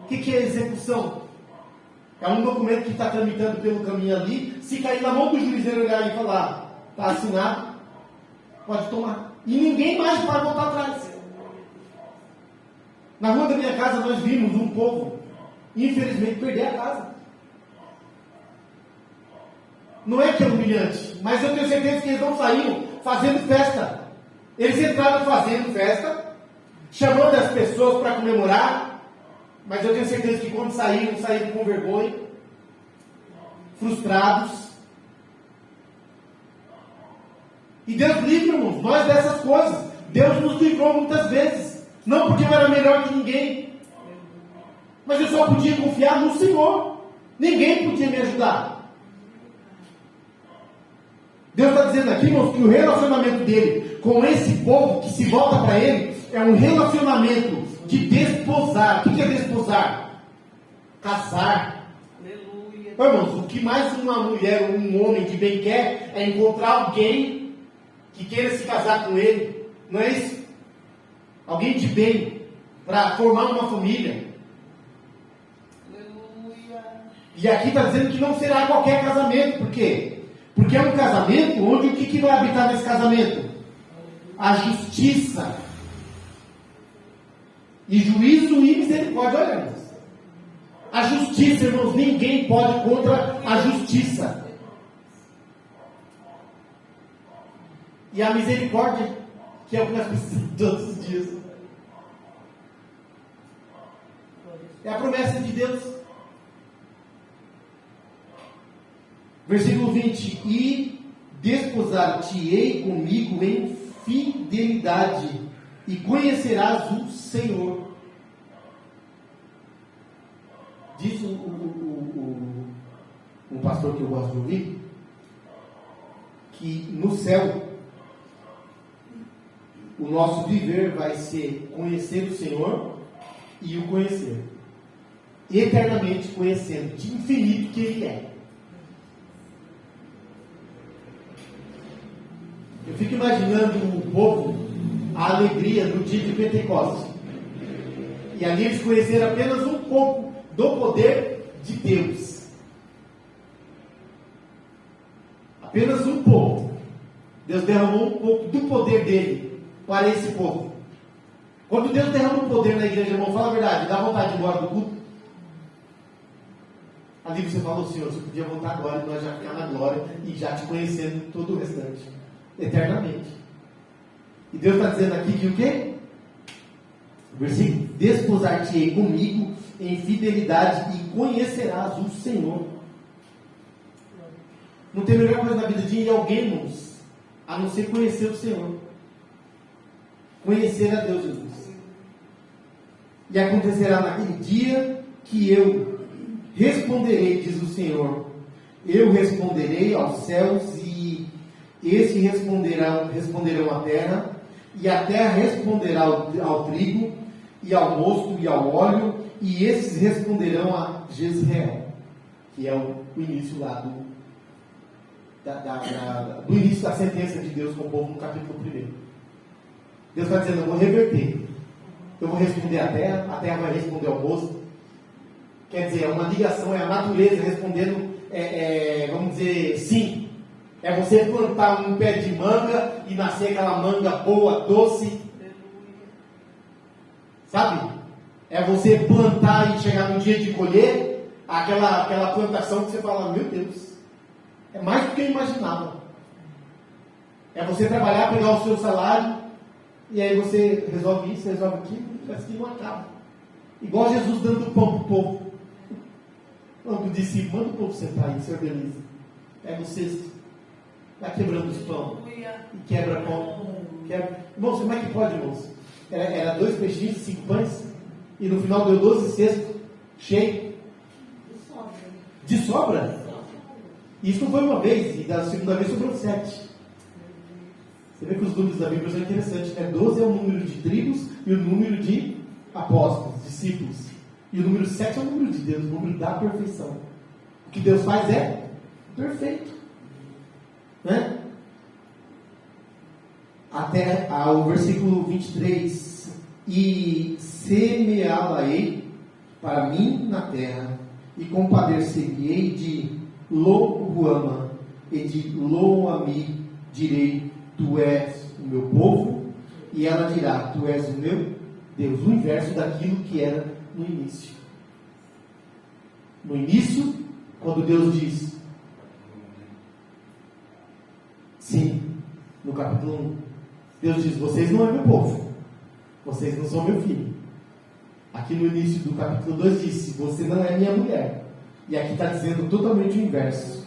O que é execução? É um documento que está tramitando pelo caminho ali. Se cair na mão do juiz, ele olhar e falar: está assinado, pode tomar. E ninguém mais vai voltar atrás. Na rua da minha casa nós vimos um povo, infelizmente, perder a casa. Não é que é humilhante, mas eu tenho certeza que eles não saíram fazendo festa. Eles entraram fazendo festa, chamando as pessoas para comemorar, mas eu tenho certeza que quando saíram com vergonha, frustrados. E Deus livre, irmãos, nós dessas coisas. Deus nos livrou muitas vezes, não porque eu era melhor que ninguém, mas eu só podia confiar no Senhor. Ninguém podia me ajudar. Deus está dizendo aqui, irmãos, que o relacionamento dele com esse povo que se volta para ele é um relacionamento de desposar. O que é desposar? Casar. Aleluia. Irmãos, o que mais uma mulher ou um homem de bem quer é encontrar alguém que queira se casar com ele. Não é isso? Alguém de bem para formar uma família. Aleluia. E aqui está dizendo que não será qualquer casamento. Por quê? Porque é um casamento onde o que vai habitar nesse casamento? A justiça. E juízo e misericórdia. Olha, irmãos. A justiça, irmãos, ninguém pode contra a justiça. E a misericórdia, que é o que nós precisamos todos os dias. É a promessa de Deus. Versículo 20: e desposar-te-ei comigo em fidelidade, e conhecerás o Senhor. Diz um pastor que eu gosto de ouvir, que no céu o nosso viver vai ser conhecer o Senhor e o conhecer, eternamente conhecendo de infinito que Ele é. Eu fico imaginando o povo, a alegria do dia de Pentecostes. E ali eles conheceram apenas um pouco do poder de Deus. Apenas um pouco. Deus derramou um pouco do poder dele para esse povo. Quando Deus derrama um poder na igreja, irmão, fala a verdade, dá vontade de ir embora do culto? Ali você falou, Senhor, você podia voltar agora e nós já ficar na glória e já te conhecendo todo o restante, eternamente. E Deus está dizendo aqui que o quê? Versículo: desposar-te-ei comigo em fidelidade e conhecerás o Senhor. Não tem melhor coisa na vida de alguém, irmãos, a não ser conhecer o Senhor. Conhecer a Deus, Jesus. E acontecerá naquele dia que eu responderei, diz o Senhor. Eu responderei aos céus e esses responderão à terra, e a terra responderá ao trigo, e ao mosto, e ao óleo, e esses responderão a Jezreel, que é o início lá do início da sentença de Deus com o povo no capítulo 1. Deus está dizendo: eu vou reverter, eu vou responder à terra vai responder ao mosto. Quer dizer, é uma ligação, é a natureza respondendo, vamos dizer, sim. É você plantar um pé de manga e nascer aquela manga boa, doce. Sabe? É você plantar e chegar no dia de colher aquela plantação que você fala: meu Deus, é mais do que eu imaginava. É você trabalhar, pegar o seu salário, e aí você resolve isso, resolve aquilo, parece que não acaba. Igual Jesus dando pão para o povo. Não, eu disse: manda o povo sentar aí, se organiza. Pega o cesto, vai quebrando os pão, e quebra pão. Irmãos, como é que pode, irmãos? Era 2 peixinhos, 5 pães, e no final deu 12 cestos, cheio. De sobra? Isso não foi uma vez, e da segunda vez sobrou 7. Você vê que os números da Bíblia são interessantes, né? 12 é o número de tribos e o número de apóstolos, discípulos. E o número 7 é o número de Deus, o número da perfeição. O que Deus faz é perfeito. Né? Até o versículo 23: e semeá-la-ei para mim na terra, e compadecer-me-ei de Lo-Ruama e de Lo-Ami, direi: tu és o meu povo, e ela dirá: tu és o meu Deus. O inverso daquilo que era no início. No início, quando Deus diz sim, no capítulo 1, Deus diz: vocês não é meu povo, vocês não são meu filho. Aqui no início do capítulo 2 disse: você não é minha mulher. E aqui está dizendo totalmente o inverso: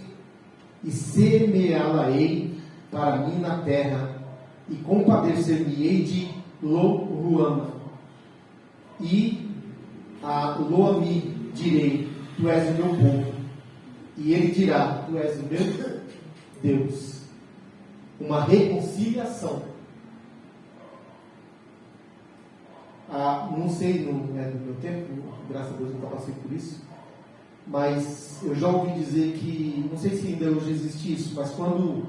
e semeá-la-ei para mim na terra, e compadecer-me-ei de Lo-Ruama, e a Lo-Ami direi: tu és o meu povo, e ele dirá: tu és o meu Deus. Uma reconciliação. Não sei, no meu tempo, graças a Deus nunca passei por isso, mas eu já ouvi dizer que, não sei se ainda hoje existe isso, mas quando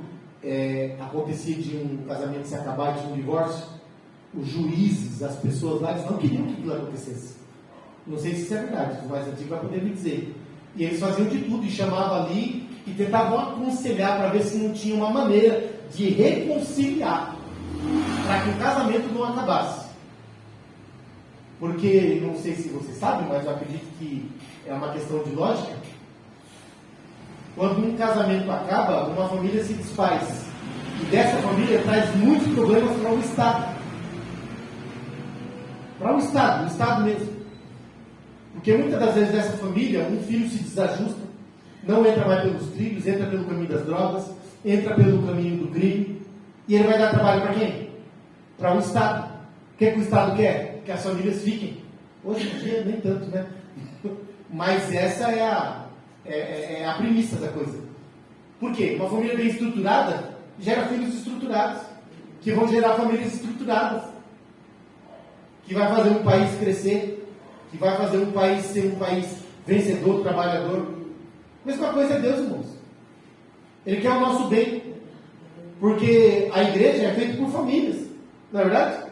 acontecia de um casamento se acabar, de um divórcio, os juízes, as pessoas lá, eles não queriam que aquilo acontecesse. Não sei se isso é verdade, o mais antigo vai poder me dizer. E eles faziam de tudo, e chamavam ali, e tentavam aconselhar para ver se não tinha uma maneira de reconciliar, para que o casamento não acabasse. Porque, não sei se você sabe, mas eu acredito que é uma questão de lógica. Quando um casamento acaba, uma família se desfaz. E dessa família traz muitos problemas para o Estado. Para o Estado mesmo. Porque muitas das vezes dessa família, um filho se desajusta, não entra mais pelos trilhos, entra pelo caminho das drogas, entra pelo caminho do crime, e ele vai dar trabalho para quem? Para o Estado. O que o Estado quer? Que as famílias fiquem. Hoje em dia, nem tanto, né? Mas essa é a premissa da coisa. Por quê? Uma família bem estruturada gera filhos estruturados, que vão gerar famílias estruturadas, que vai fazer um país crescer, que vai fazer um país ser um país vencedor, trabalhador. Mesma coisa é Deus, irmãos. Ele quer o nosso bem, porque a igreja é feita por famílias, não é verdade?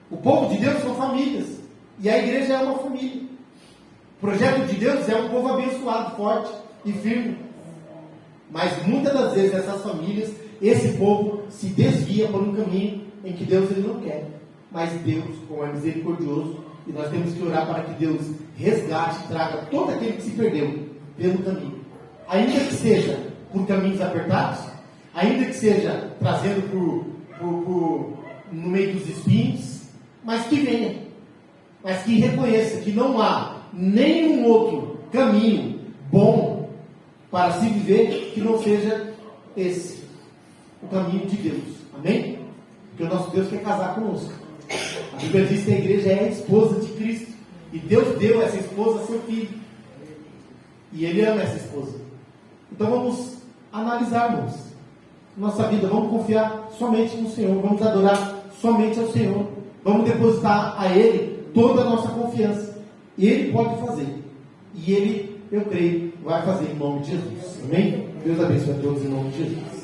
O povo de Deus são famílias, e a igreja é uma família. O projeto de Deus é um povo abençoado, forte e firme. Mas muitas das vezes essas famílias, esse povo se desvia por um caminho em que Deus ele não quer. Mas Deus, como é misericordioso, e nós temos que orar para que Deus resgate, traga todo aquele que se perdeu pelo caminho. Ainda que seja por caminhos apertados, ainda que seja trazendo no meio dos espinhos, mas que venha, mas que reconheça que não há nenhum outro caminho bom para se viver que não seja esse, o caminho de Deus. Amém? Porque o nosso Deus quer casar conosco. A Bíblia diz que a igreja é a esposa de Cristo. E Deus deu essa esposa a seu filho. E Ele ama essa esposa. Então vamos analisar, irmãos, nossa vida. Vamos confiar somente no Senhor. Vamos adorar somente ao Senhor. Vamos depositar a Ele toda a nossa confiança. E Ele pode fazer. E Ele, eu creio, vai fazer em nome de Jesus. Amém? Deus abençoe a todos em nome de Jesus.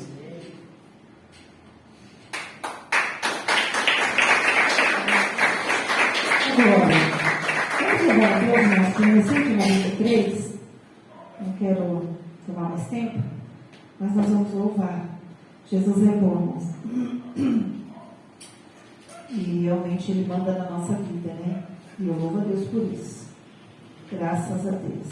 Agora, vamos chegar a Deus, mas no 193, não quero tomar mais tempo, mas nós vamos louvar. Jesus é bom, irmãos. E realmente Ele manda na nossa vida, né? E eu louvo a Deus por isso. Graças a Deus.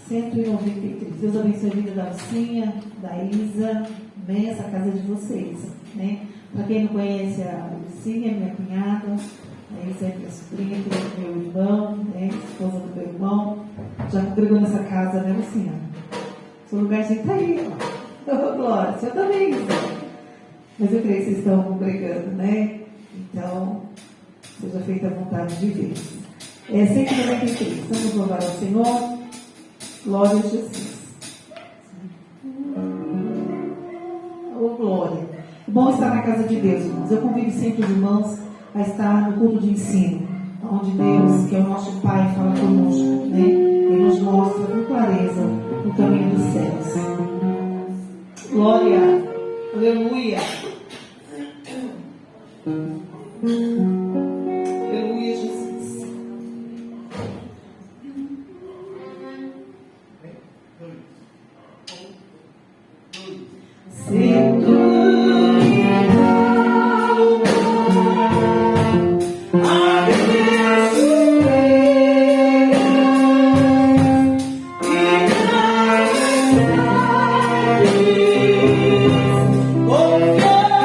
193. Deus abençoe a vida da Lucinha, da Isa, bem essa casa de vocês, né? Para quem não conhece a Lucinha, minha cunhada, a Isa é minha sobrinha, que é meu irmão, né? Esposa do meu irmão. Já congregou nessa casa, né, Lucinha? Seu lugarzinho está aí, ó. Oh, glória, você também, Isa. Mas eu creio que vocês estão congregando, né? Então, seja feita a vontade de Deus. 193. Vamos louvar ao Senhor. Glória a Jesus. Oh, glória. Bom estar na casa de Deus, irmãos. Eu convido sempre os irmãos a estar no culto de ensino, onde Deus, que é o nosso Pai, fala conosco, né? E nos mostra com clareza o caminho dos céus. Glória. Aleluia. Aleluia, Jesus. Oh, yeah.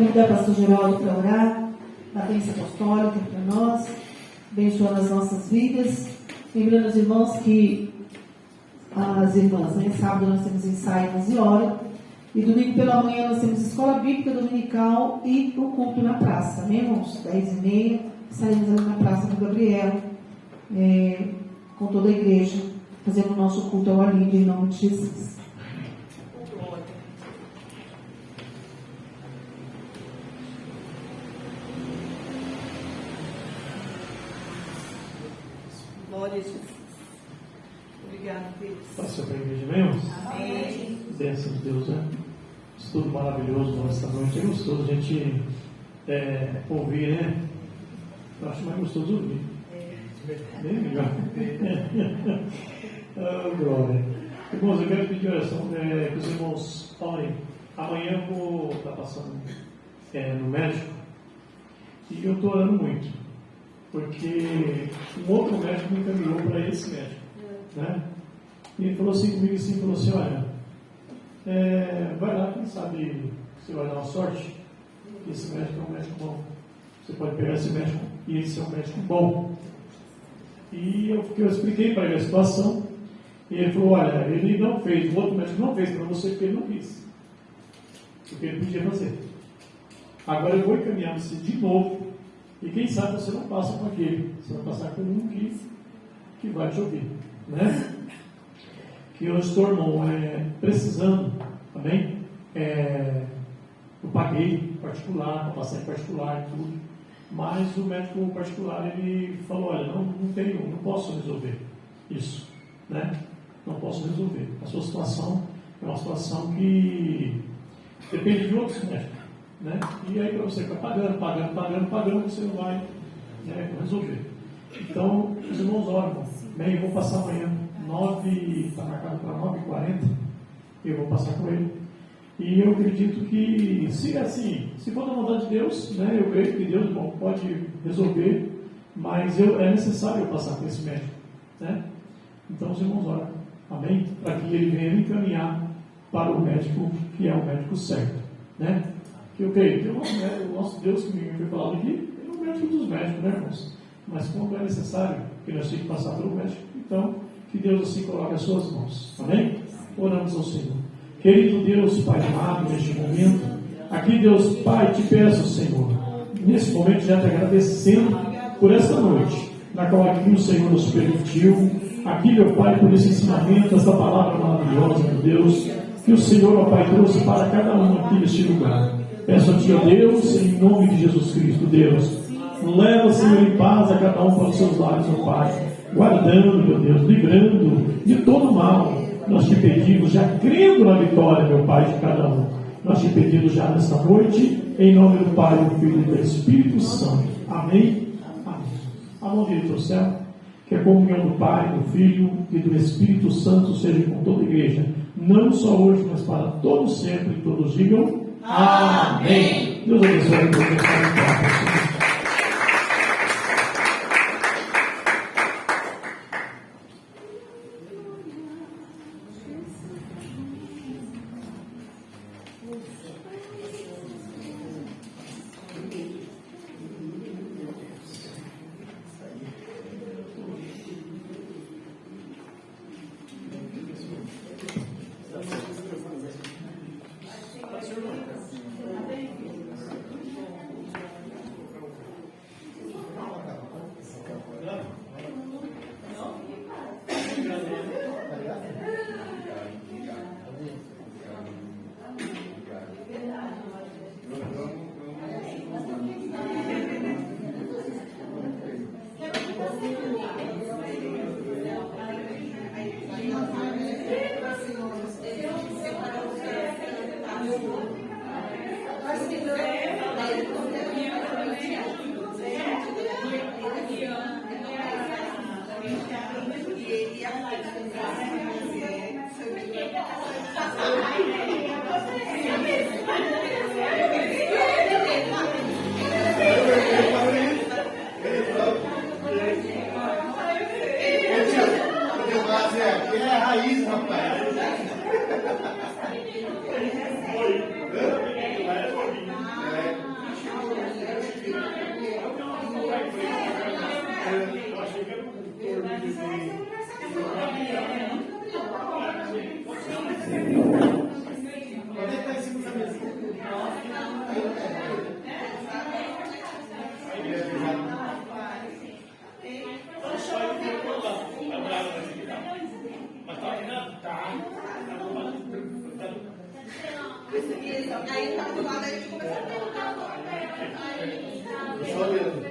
convidar o pastor Geraldo para orar, a bênção apostólica para nós, abençoando as nossas vidas. Lembrando os irmãos que as irmãs, né? Sábado nós temos ensaio 11 horas. E domingo pela manhã nós temos escola bíblica dominical e o culto na praça, né, irmãos? 10h30, saímos ali na praça do Gabriel, com toda a igreja, fazendo o nosso culto ao ar livre em nome de Jesus. Glória a Jesus. Obrigada, Deus. Passou para a igreja mesmo? Amém. Bênção de Deus, né? Estudo maravilhoso nesta noite. É gostoso a gente ouvir, né? Eu acho mais gostoso ouvir. Bem melhor. Oh, glória. Irmãos, eu quero pedir oração que os irmãos orem. Amanhã eu vou estar passando no médico e eu estou orando muito, porque um outro médico me encaminhou para esse médico, né? E ele falou assim comigo, olha, vai lá, quem sabe você vai dar uma sorte. Esse médico é um médico bom. Você pode pegar esse médico e esse é um médico bom. E eu expliquei para ele a situação. E ele falou, olha, ele não fez, o outro médico não fez para você porque ele não quis. Porque ele podia fazer. Agora eu vou encaminhar você de novo. E quem sabe você não passa com aquele. Você vai passar com um que vai te ouvir, né? Que eu estou, irmão, precisando, amém? Eu paguei particular, para passar em particular e tudo, mas o médico particular, ele falou, olha, não posso resolver isso, né? Não posso resolver. A sua situação é uma situação que depende de outros médicos, né? E aí para você ficar pagando, você não vai resolver. Então, os irmãos oram, né? Eu vou passar amanhã, está marcado para 9h40, eu vou passar com ele. E eu acredito que, se for da vontade de Deus, né, eu creio que Deus pode resolver, mas é necessário eu passar com esse médico, né? Então os irmãos oram, amém? Para que ele venha me encaminhar para o médico que é o médico certo, né? Que eu creio que o nosso Deus que me foi falado aqui, é o médico dos médicos, né, irmãos? Mas quando é necessário que nós tenhamos que passar pelo médico, então que Deus assim coloque as suas mãos, amém? Oramos ao Senhor. Querido Deus, Pai amado, neste momento, aqui, Deus, Pai, te peço, Senhor, nesse momento já te agradecendo por esta noite, na qual aqui o Senhor nos permitiu, aqui, meu Pai, por esse ensinamento, essa palavra maravilhosa, meu Deus, que o Senhor, ó Pai, trouxe para cada um aqui neste lugar. Peço a Ti, ó Deus, em nome de Jesus Cristo, Deus, leva, Senhor, em paz a cada um para os seus lares, ó Pai, guardando, meu Deus, livrando de todo mal. Nós te pedimos, já crendo na vitória, meu Pai, de cada um. Nós te pedimos já nesta noite, em nome do Pai, do Filho e do Espírito Santo. Amém? Amém. A mão direita ao céu, que a comunhão do Pai, do Filho e do Espírito Santo seja com toda a igreja, não só hoje, mas para todos sempre, e todos digam amém. Deus abençoe e Deus Pode estar em cima da mesa. Aí tá do lado, aí a gente começa a perguntar. Só olhando.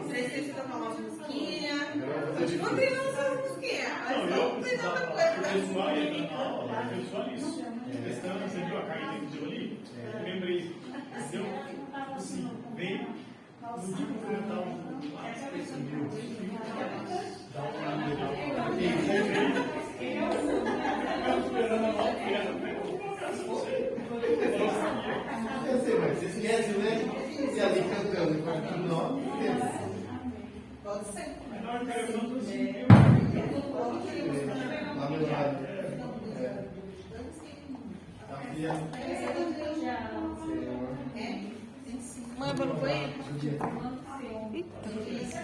Vocês precisam falar umas musiquinhas. Continua treinando essas musiquinhas. Mas vamos treinar outra coisa. Testando, você viu a carga de vídeo ali? Eu lembrei, se eu assim, veio no dia que eu fui dar Eu sei, mas você esquece, né? Se ali cantando com aquele nome, Pode ser. na hora que eu não consegui. lá no lado. Mãe, eu vou no banheiro. Eita.